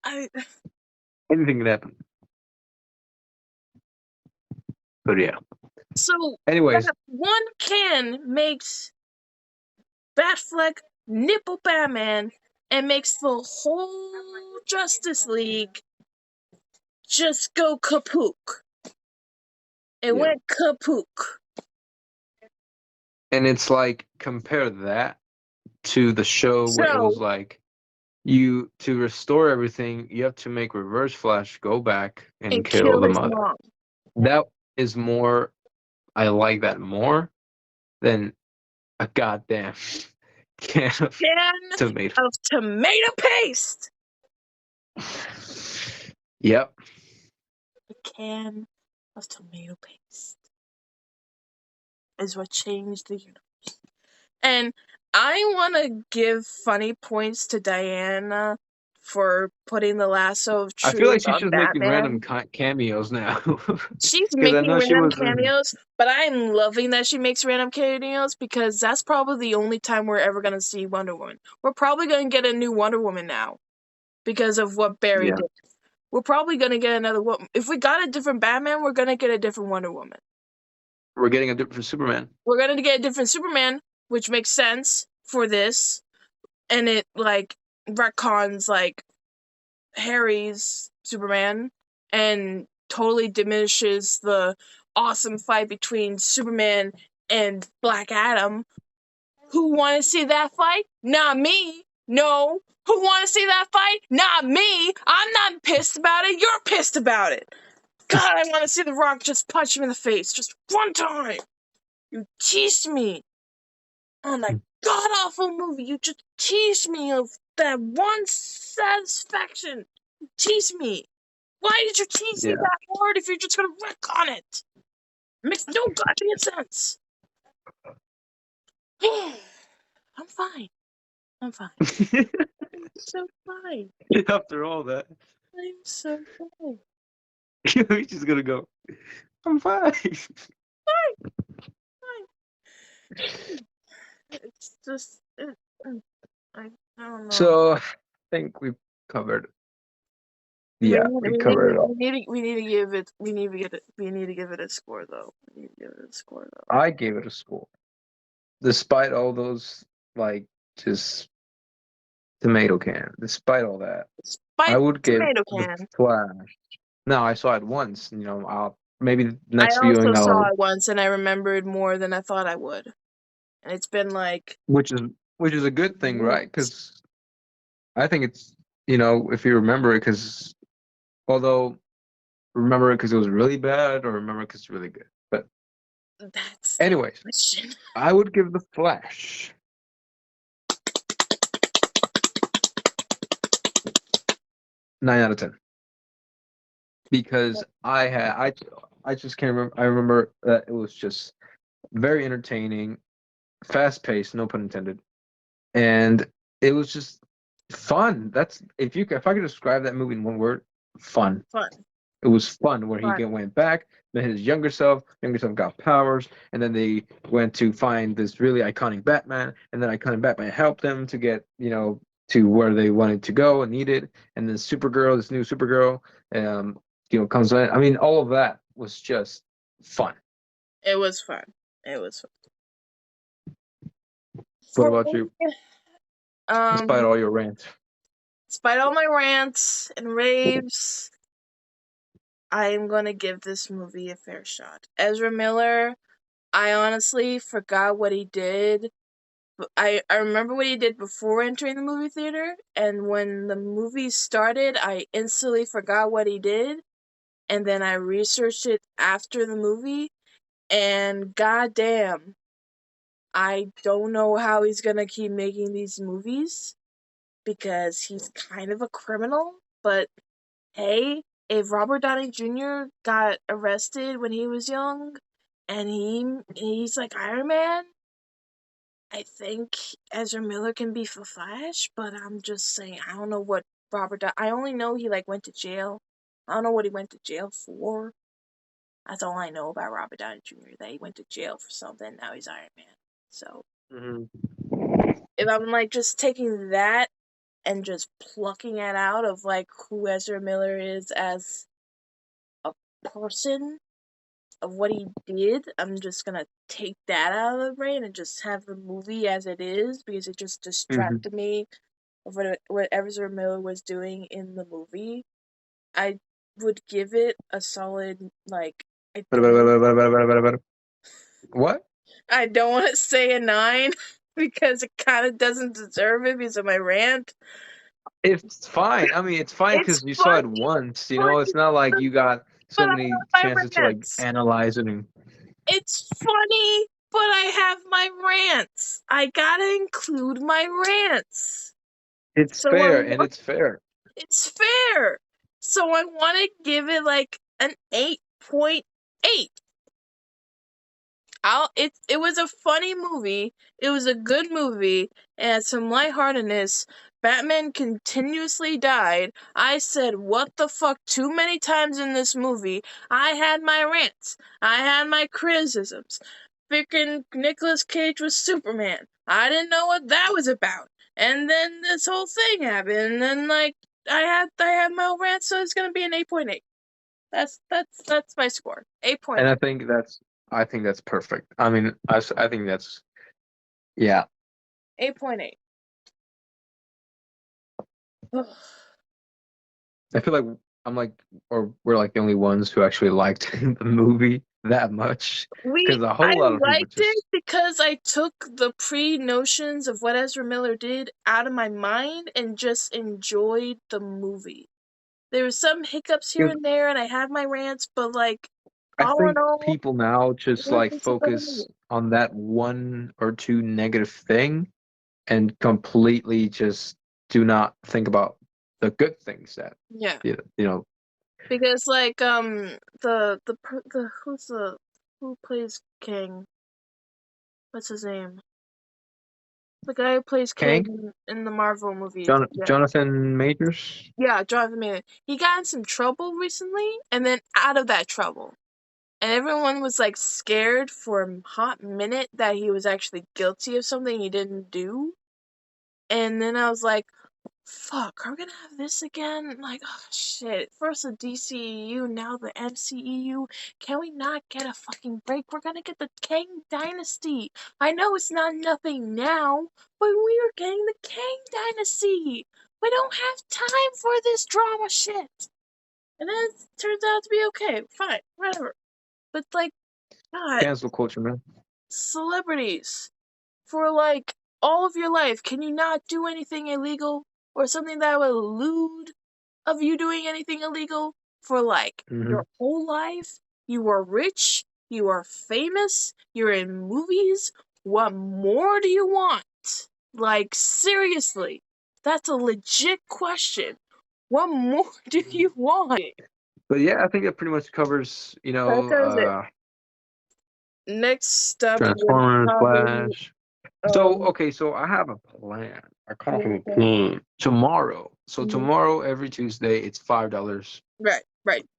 Anything can happen. But yeah. So, Anyways, that one can makes Batfleck Nipple Batman and makes the whole Justice League just go kapook. It went kapook. and it's like compare that to the show where it was like you to restore everything, you have to make Reverse Flash go back and kill the his mother. mom. That is more. I like that more than a goddamn can of tomato. Of tomato paste. Yep. A can of tomato paste is what changed the universe. And I want to give funny points to Diana for putting the lasso of I truth feel like she's on just making random Batman. cameos now. She's Because I making know she random was. cameos, but I'm loving that she makes random cameos because that's probably the only time we're ever going to see Wonder Woman. We're probably going to get a new Wonder Woman now because of what Barry did. We're probably going to get another one. If we got a different Batman, we're going to get a different Wonder Woman. We're getting a different Superman. We're going to get a different Superman, which makes sense for this. and it like retcons like Harry's Superman and totally diminishes the awesome fight between Superman and Black Adam. Who want to see that fight? Not me. No. Who want to see that fight? Not me. I'm not pissed about it. You're pissed about it. God, I want to see The Rock just punch him in the face just one time. You teased me on that god awful movie. You just teased me of that one satisfaction. You teased me. Why did you tease me Yeah. that hard if you're just gonna wreck on it? It makes no goddamn sense. I'm fine. I'm fine. I'm so fine. After all that, I'm so fine. he's just gonna go. I'm fine. It's just, I don't know. So I think we've covered. Yeah, we covered it all. We need to give it. We need to give it a score though. We need to give it a score though. I gave it a score, despite all those like just tomato can. Despite all that, I would give Tomato the can. Flash. No, I saw it once. You know, I'll maybe the I next also viewing saw I'll, it once and I remembered more than I thought I would. And it's been like which is a good thing, right? Because I think it's, you know, if you remember it, because although remember it because it was really bad or remember it because it's really good. But that's anyways, the question. I would give the Flash 9 out of 10 because I just can't remember. I remember that it was just very entertaining, fast paced, no pun intended, and it was just fun. That's if I could describe that movie in one word, fun. Fun. It was fun where Fun. he went back, then his younger self got powers, and then they went to find this really iconic Batman, and then iconic Batman helped them to get, you know, to where they wanted to go and needed, and then Supergirl, this new Supergirl, you know, comes in. I mean, all of that was just fun. It was fun. It was fun. What about you? Despite all your rants. Despite all my rants and raves, I am gonna give this movie a fair shot. Ezra Miller, I honestly forgot what he did. I remember what he did before entering the movie theater, and when the movie started, I instantly forgot what he did, and then I researched it after the movie, and goddamn, I don't know how he's gonna keep making these movies, because he's kind of a criminal, but hey, if Robert Downey Jr. got arrested when he was young, and he's like Iron Man, I think Ezra Miller can be for Flash, but I'm just saying I don't know what I only know he like went to jail. I don't know what he went to jail for. That's all I know about Robert Downey Jr. That he went to jail for something. Now he's Iron Man. So if I'm like just taking that and just plucking it out of like who Ezra Miller is as a person, of what he did, I'm just gonna take that out of the brain and just have the movie as it is, because it just distracted me of what Ezra Miller was doing in the movie. I would give it a solid like What? I don't want to say a 9 because it kind of doesn't deserve it because of my rant. It's fine. I mean, it's fine because you saw it once. You know, it's not like you got so But I many have my chances to like rants. analyze it. And It's funny, but I have my rants. I gotta include my rants. it's So fair, and it's fair. it's fair. So I want to give it like an 8.8. It was a funny movie. It was a good movie. And had some lightheartedness. Batman continuously died. I said, what the fuck, too many times in this movie. I had my rants. I had my criticisms. Freaking Nicolas Cage was Superman. I didn't know what that was about. And then this whole thing happened. And then like I had my rants, so it's gonna be an 8.8. That's my score. 8.8. And I think that's perfect. I mean, I think that's, yeah. 8.8. I feel like we're like the only ones who actually liked the movie that much, because a I whole lot of people liked it just because I took the pre-notions of what Ezra Miller did out of my mind and just enjoyed the movie. There were some hiccups here and there, and I have my rants, but like, I all in think all, people now it just was like just a better focus movie. on that one or two negative thing and completely just do not think about the good things that Yeah, you know. because like the who plays King? What's his name? The guy who plays Kang, King in the Marvel movies. Yeah. Jonathan Majors. Yeah, Jonathan Majors. He got in some trouble recently, and then out of that trouble. And everyone was like scared for a hot minute that he was actually guilty of something he didn't do. And then I was like, fuck, are we gonna have this again? Like, oh shit. First the DCEU, now the MCEU. Can we not get a fucking break? We're gonna get the Kang Dynasty. I know it's not nothing now, but we are getting the Kang Dynasty. We don't have time for this drama shit. And then it turns out to be okay. Fine, whatever. But like, God, Cancel culture, man. celebrities, for like all of your life, can you not do anything illegal or something that would elude of you doing anything illegal for like Hmm. your whole life? You are rich, you are famous, you're in movies. What more do you want? Like, seriously, that's a legit question. What more do you want? But yeah, I think that pretty much covers, That does it. Next up would Transformers, probably Flash. So okay, so I have a plan. I kind of have a plan tomorrow. So Mhm. tomorrow, every Tuesday, it's $5 Right.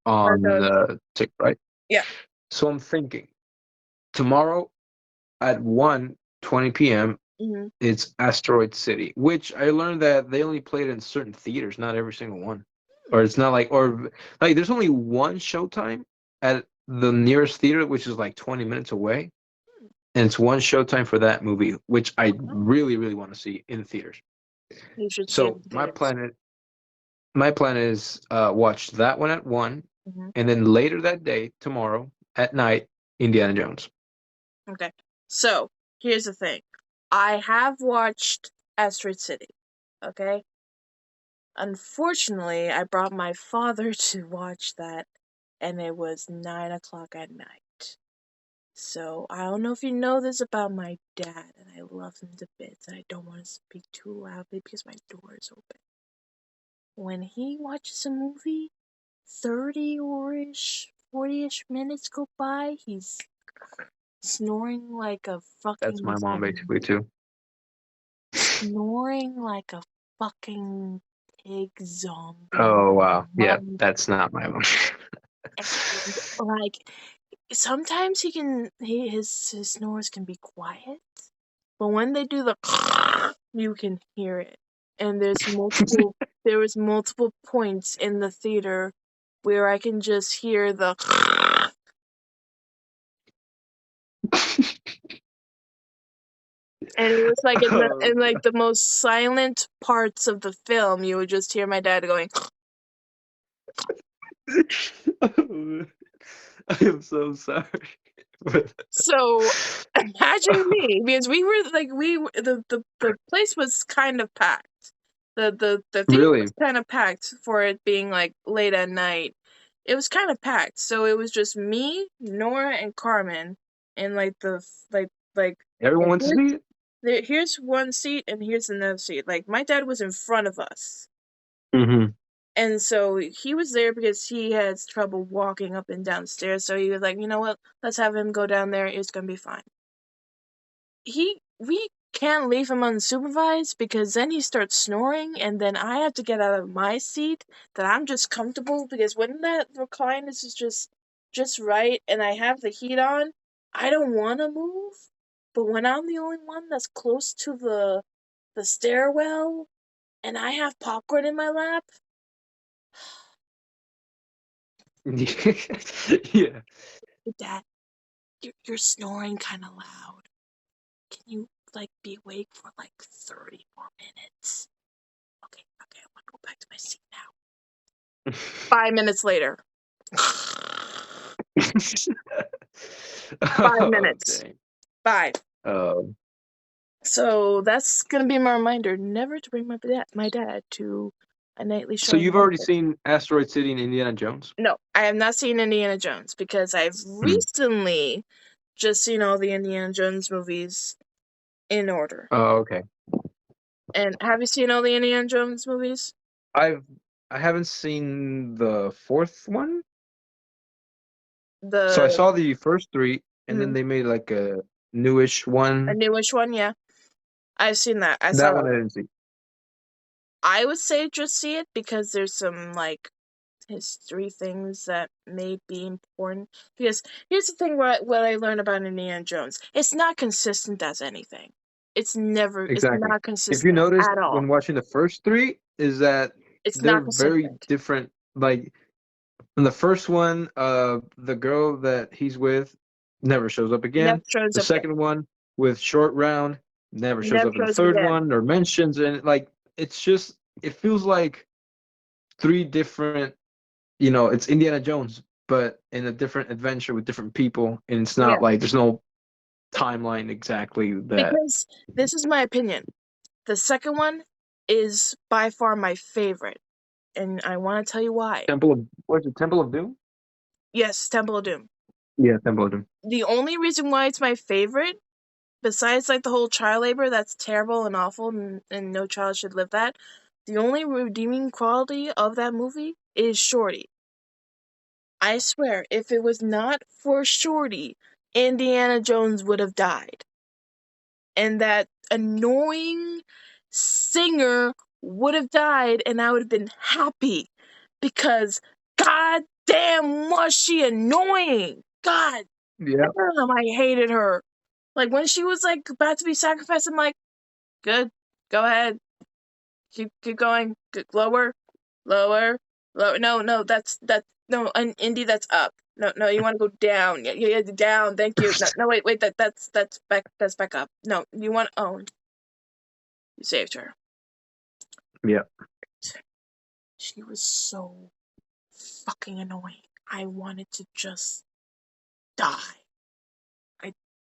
on $5. the ticket, right? Yeah. So I'm thinking tomorrow at 1:20 p.m. Mhm. it's Asteroid City, which I learned that they only played in certain theaters, not every single one. Or it's not like, or like there's only one showtime at the nearest theater, which is like 20 minutes away. And it's one showtime for that movie, which I really, really want to see in theaters. You should see So him theaters. my plan is watch that one at 1, Mhm. and then later that day, tomorrow at night, Indiana Jones. Okay. So, here's the thing. I have watched Asteroid City. Okay? Unfortunately, I brought my father to watch that, and it was 9 o'clock at night. So, I don't know if you know this about my dad, and I love him to bits, and I don't want to speak too loudly because my door is open. When he watches a movie, 30 or ish, 40-ish minutes go by, he's snoring like a That's fucking my mom basically too. snoring like a fucking pig zombie. Oh wow, yeah, Mom, that's not my mom. and like sometimes his snores can be quiet, but when they do the you can hear it. And there was multiple points in the theater where I can just hear the and it was like Oh, in like the most silent parts of the film, you would just hear my dad going. God. I am so sorry. So imagine me, because we were like the place was kind of packed. The theater Really? was kind of packed for it being like late at night. It was kind of packed, so it was just me, Nora, and Carmen, and like like Everyone went to here's see it? here's one seat and here's another seat. Like my dad was in front of us. Mm-hmm. And so he was there because he has trouble walking up and down stairs. So he was like, you know what? Let's have him go down there. It's gonna be fine. We can't leave him unsupervised because then he starts snoring, and then I have to get out of my seat that I'm just comfortable because when that recline is just right and I have the heat on, I don't want to move. But when I'm the only one that's close to the stairwell and I have popcorn in my lap, Yeah. Dad, you're snoring kind of loud. Can you like be awake for like 30 more minutes? Okay, I want to go back to my seat now. 5 minutes later. 5 minutes. Dang. 5. Um, So that's gonna be my reminder never to bring my dad to a nightly show. so you've already seen Asteroid City and Indiana Jones? No, I have not seen Indiana Jones because I've recently just seen all the Indiana Jones movies in order. Oh, okay. And have you seen all the Indiana Jones movies? I haven't seen the fourth one. So I saw the first 3, and then they made like a newish a one. newish one, yeah. I've seen that. I saw That one I didn't see. I would say just see it because there's some like history things that may be important. Because here's the thing: what I learned about Indiana Jones, it's not consistent as anything. It's Exactly. not If consistent you noticed at all. when watching the first 3, is that It's they're not very consistent. different. Like in the first one, the girl that he's with never shows up again. Never shows The up again. second one with Short Round never shows Never up in the shows up third again. one or mentions, and like it's just it feels like 3 different. It's Indiana Jones, but in a different adventure with different people, and it's not like there's no timeline exactly that. Because this is my opinion. The second one is by far my favorite, and I want to tell you why. Temple of Doom? Yes, Temple of Doom. Yeah, Temple of Doom. The only reason why it's my favorite, besides like the whole child labor that's terrible and awful and no child should live that, the only redeeming quality of that movie is Shorty. I swear, if it was not for Shorty, Indiana Jones would have died. And that annoying singer would have died, and I would have been happy. Because, god damn, was she annoying! God Yeah. damn, I hated her. Like, when she was, like, about to be sacrificed, I'm like, good, go ahead. Keep going. Lower. No, Indy, that's up. No, you want to go down. Yeah, down. Thank you. No, wait, that's back up. No, you want, you saved her. Yeah. She was so fucking annoying. I wanted to just die. I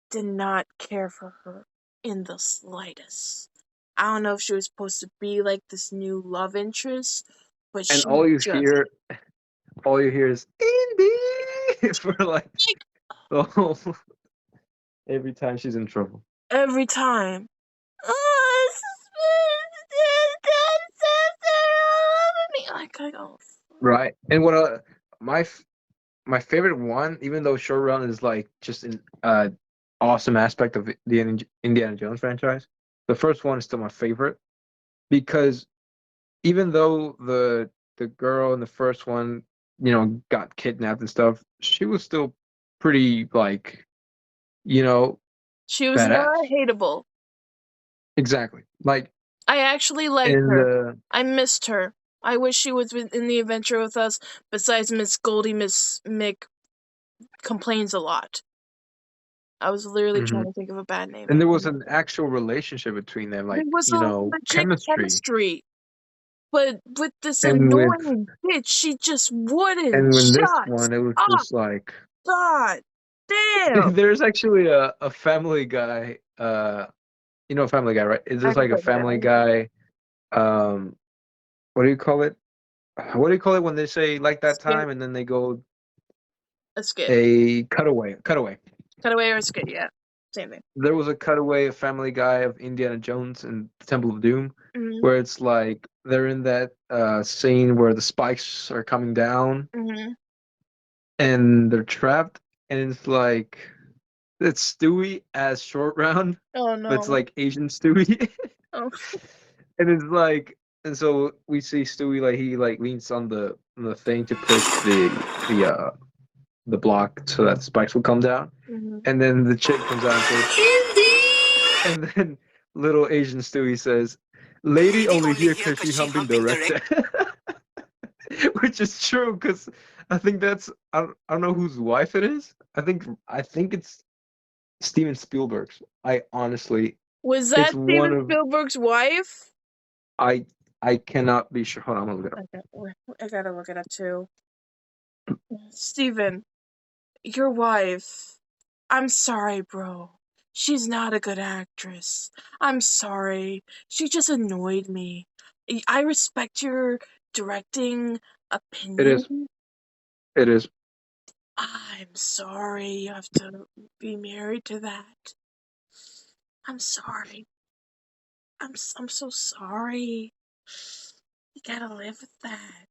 did not care for her in the slightest. I don't know if she was supposed to be like this new love interest, but And she all you just hear is Indy for like the whole every time she's in trouble. every time. Like, oh. Right. And what my favorite one, even though Short Run is like just an awesome aspect of the Indiana Jones franchise, the first one is still my favorite because even though the girl in the first one, got kidnapped and stuff, she was still pretty like, she was badass. not hateable. Exactly. Like I actually liked in her. I missed her. I wish she was in the adventure with us. Besides Miss Goldie, Miss Mick complains a lot. I was literally trying to think of a bad name. and there was an actual relationship between them, like There was a legit chemistry. But with this And with- annoying bitch, she just wouldn't and when this shut one, it was up. just like God damn. there's actually a Family Guy. Family Guy, right? Is this like a Family Guy? What do you call it? What do you call it when they say like that Skit. time and then they go A skit. a cutaway? Cutaway or a skit, yeah. Same thing. There was a cutaway of Family Guy of Indiana Jones and Temple of Doom, where it's like they're in that scene where the spikes are coming down and they're trapped, and it's like it's Stewie as Short Round. Oh no. But it's like Asian Stewie. Oh. And it's like, and so we see Stewie like he like leans on the thing to push the block so that the spikes will come down. And then the chick comes out and says, Indy! And then little Asian Stewie says, Lady only here because she humping director. Which is true, because I think that's, I don't know whose wife it is. I think it's Steven Spielberg's. I honestly... Was that Steven Spielberg's wife? I I cannot be sure. Hold on, I'm gonna look it up. I gotta look it up too. Steven, your wife. I'm sorry, bro. She's not a good actress. I'm sorry. She just annoyed me. I respect your directing It is. opinion. It is. I'm sorry you have to be married to that. I'm sorry. I'm so sorry. You gotta live with that.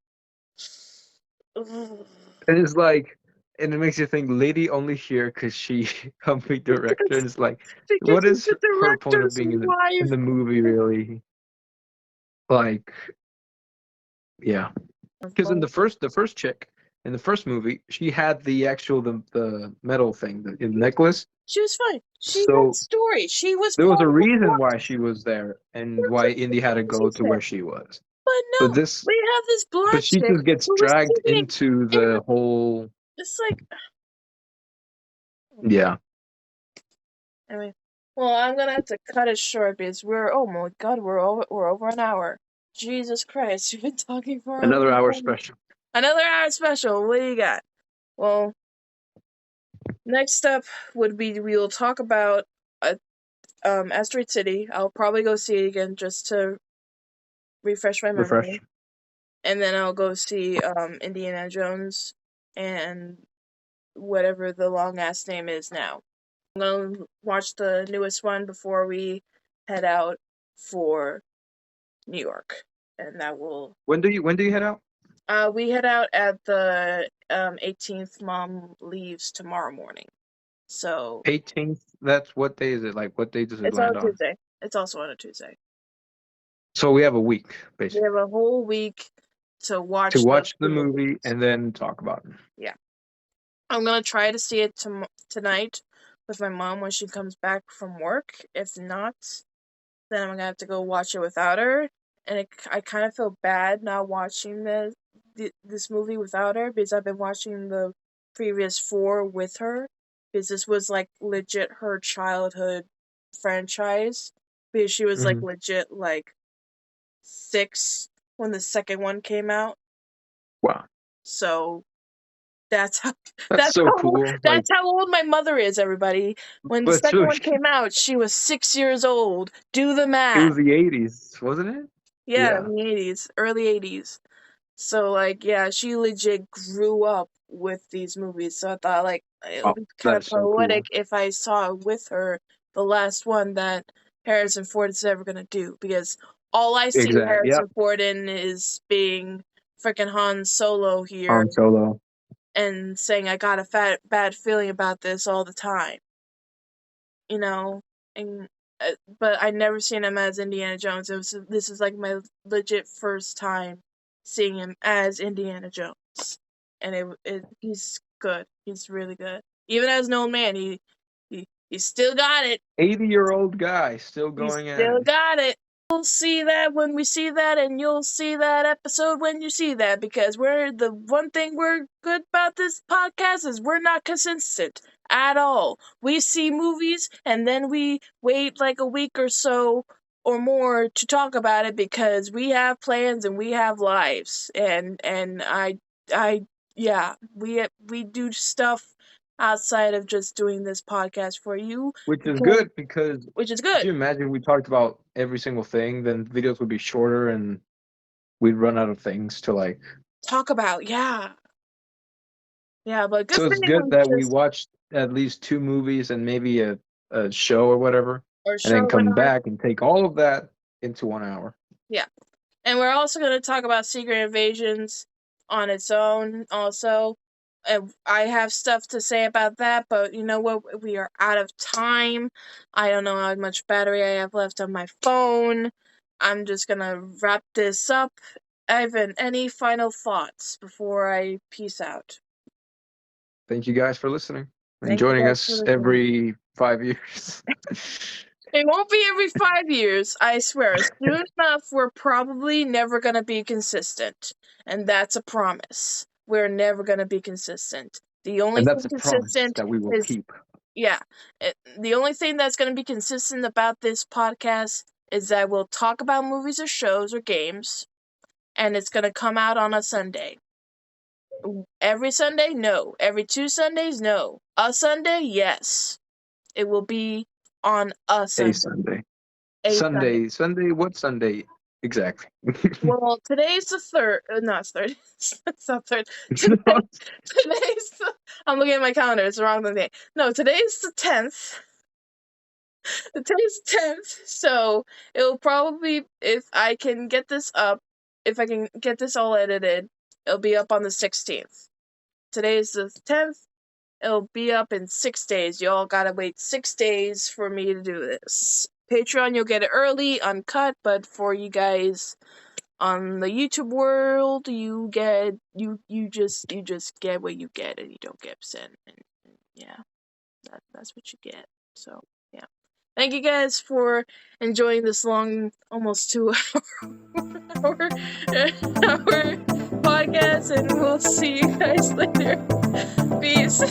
Ugh. And it's like, and it makes you think, lady only here because she helped me director. And it's like, Because what she's is the her point of director's being in wife. the movie really? Like, yeah, because in the first chick in the first movie, she had the actual the metal thing, the necklace. She was fine. She had So story. She was there was part a of the reason plot. why she was there and There was why a Indy had to reason go she's to there. where she was. But But no, this, we have this but blonde she chick just gets who was dragged sitting into in the whole. it's like Yeah. anyway. Well, I'm gonna have to cut it short because oh my god, we're over an hour. Jesus Christ, we've been talking for a Another long hour time. special. Another hour special. What do you got? Well, next up would be we will talk about Asteroid City. I'll probably go see it again just to refresh my Refresh. memory. And then I'll go see Indiana Jones and whatever the long ass name is now. I'm gonna watch the newest one before we head out for New York, and that will. When do you head out? We head out at the 18th. Mom leaves tomorrow morning, so 18th. That's what day is it? Like, what day does it it's on land a on? Tuesday. It's also on a Tuesday. So we have a week We have basically a whole week to to watch those watch the two movie movies. and then talk about it. Yeah. I'm gonna try to see it tonight with my mom when she comes back from work. If not, then I'm gonna have to go watch it without her. And I kind of feel bad not watching this movie without her because I've been watching the previous four with her because this was like legit her childhood franchise because she was like Mhm. legit like 6 when the second one came out. Wow, So that's how that's that's so how cool. Like, that's how old my mother is, everybody. When the but it's second really, one came out, she was 6 years old. Do the it math. was the 80s, wasn't it? Yeah, Yeah. in the 80s, early 80s. So like, yeah, she legit grew up with these movies. So I thought like it Oh, would be kind that of is so cool. poetic if I saw with her the last one that Harrison Ford is ever gonna do because all I see Exactly. Yep. Harrison Ford in is being freaking Han Solo here Han Solo. and saying I got a bad feeling about this all the time, you know, and but I never seen him as Indiana Jones. This is like my legit first time seeing him as Indiana Jones, and he's good. He's really good. Even as an old man, he still got it. 80-year-old guy still He going at still it. got it. We'll see that when we see that, and you'll see that episode when you see that, because the one thing we're good about this podcast is we're not consistent at all. We see movies and then we wait like a week or so or more to talk about it because we have plans and we have lives. And I yeah, we do stuff outside of just doing this podcast for you, Which is because good because which is could good. you imagine if we talked about every single thing, then videos would be shorter and we'd run out of things to like. Talk about, yeah. Yeah, but good So it's thing good we that we just watched at least 2 movies and maybe a show or whatever, or and then show come whatever. back and take all of that into 1 hour. Yeah. And we're also going to talk about Secret Invasions on its own also. I have stuff to say about that, but you know what? We are out of time. I don't know how much battery I have left on my phone. I'm just going to wrap this up. Ivan, any final thoughts before I peace out? Thank you guys for listening and Thank you joining guys for us listening. every 5 years. It won't be every 5 years, I swear. Soon enough, we're probably never going to be consistent. And that's a promise. We're never going to be consistent. The only And thing that's a promise consistent that we will is, keep. yeah, the only thing that's going to be consistent about this podcast is that we'll talk about movies or shows or games, and it's gonna come out on a Sunday. Every Sunday? No. Every 2 Sundays? No. A Sunday? Yes. It will be on a Sunday. A Sunday. A Sunday. Sunday. What Sunday exactly? Well, today's the 3rd. Not 3rd. It's not 3rd. Today's the, I'm looking at my calendar. It's the wrong day. No, today's the 10th. Today's 10th. So it'll probably, if I can get this up, if I can get this all edited, it'll be up on the 16th. Today's the 10th. It'll be up in 6 days. Y'all gotta wait 6 days for me to do this. Patreon, you'll get it early, uncut, but for you guys on the YouTube world, you just get what you get, and you don't get upset. And yeah, that's what you get. So yeah, thank you guys for enjoying this long, almost 2 hour podcast, and we'll see you guys later. Peace.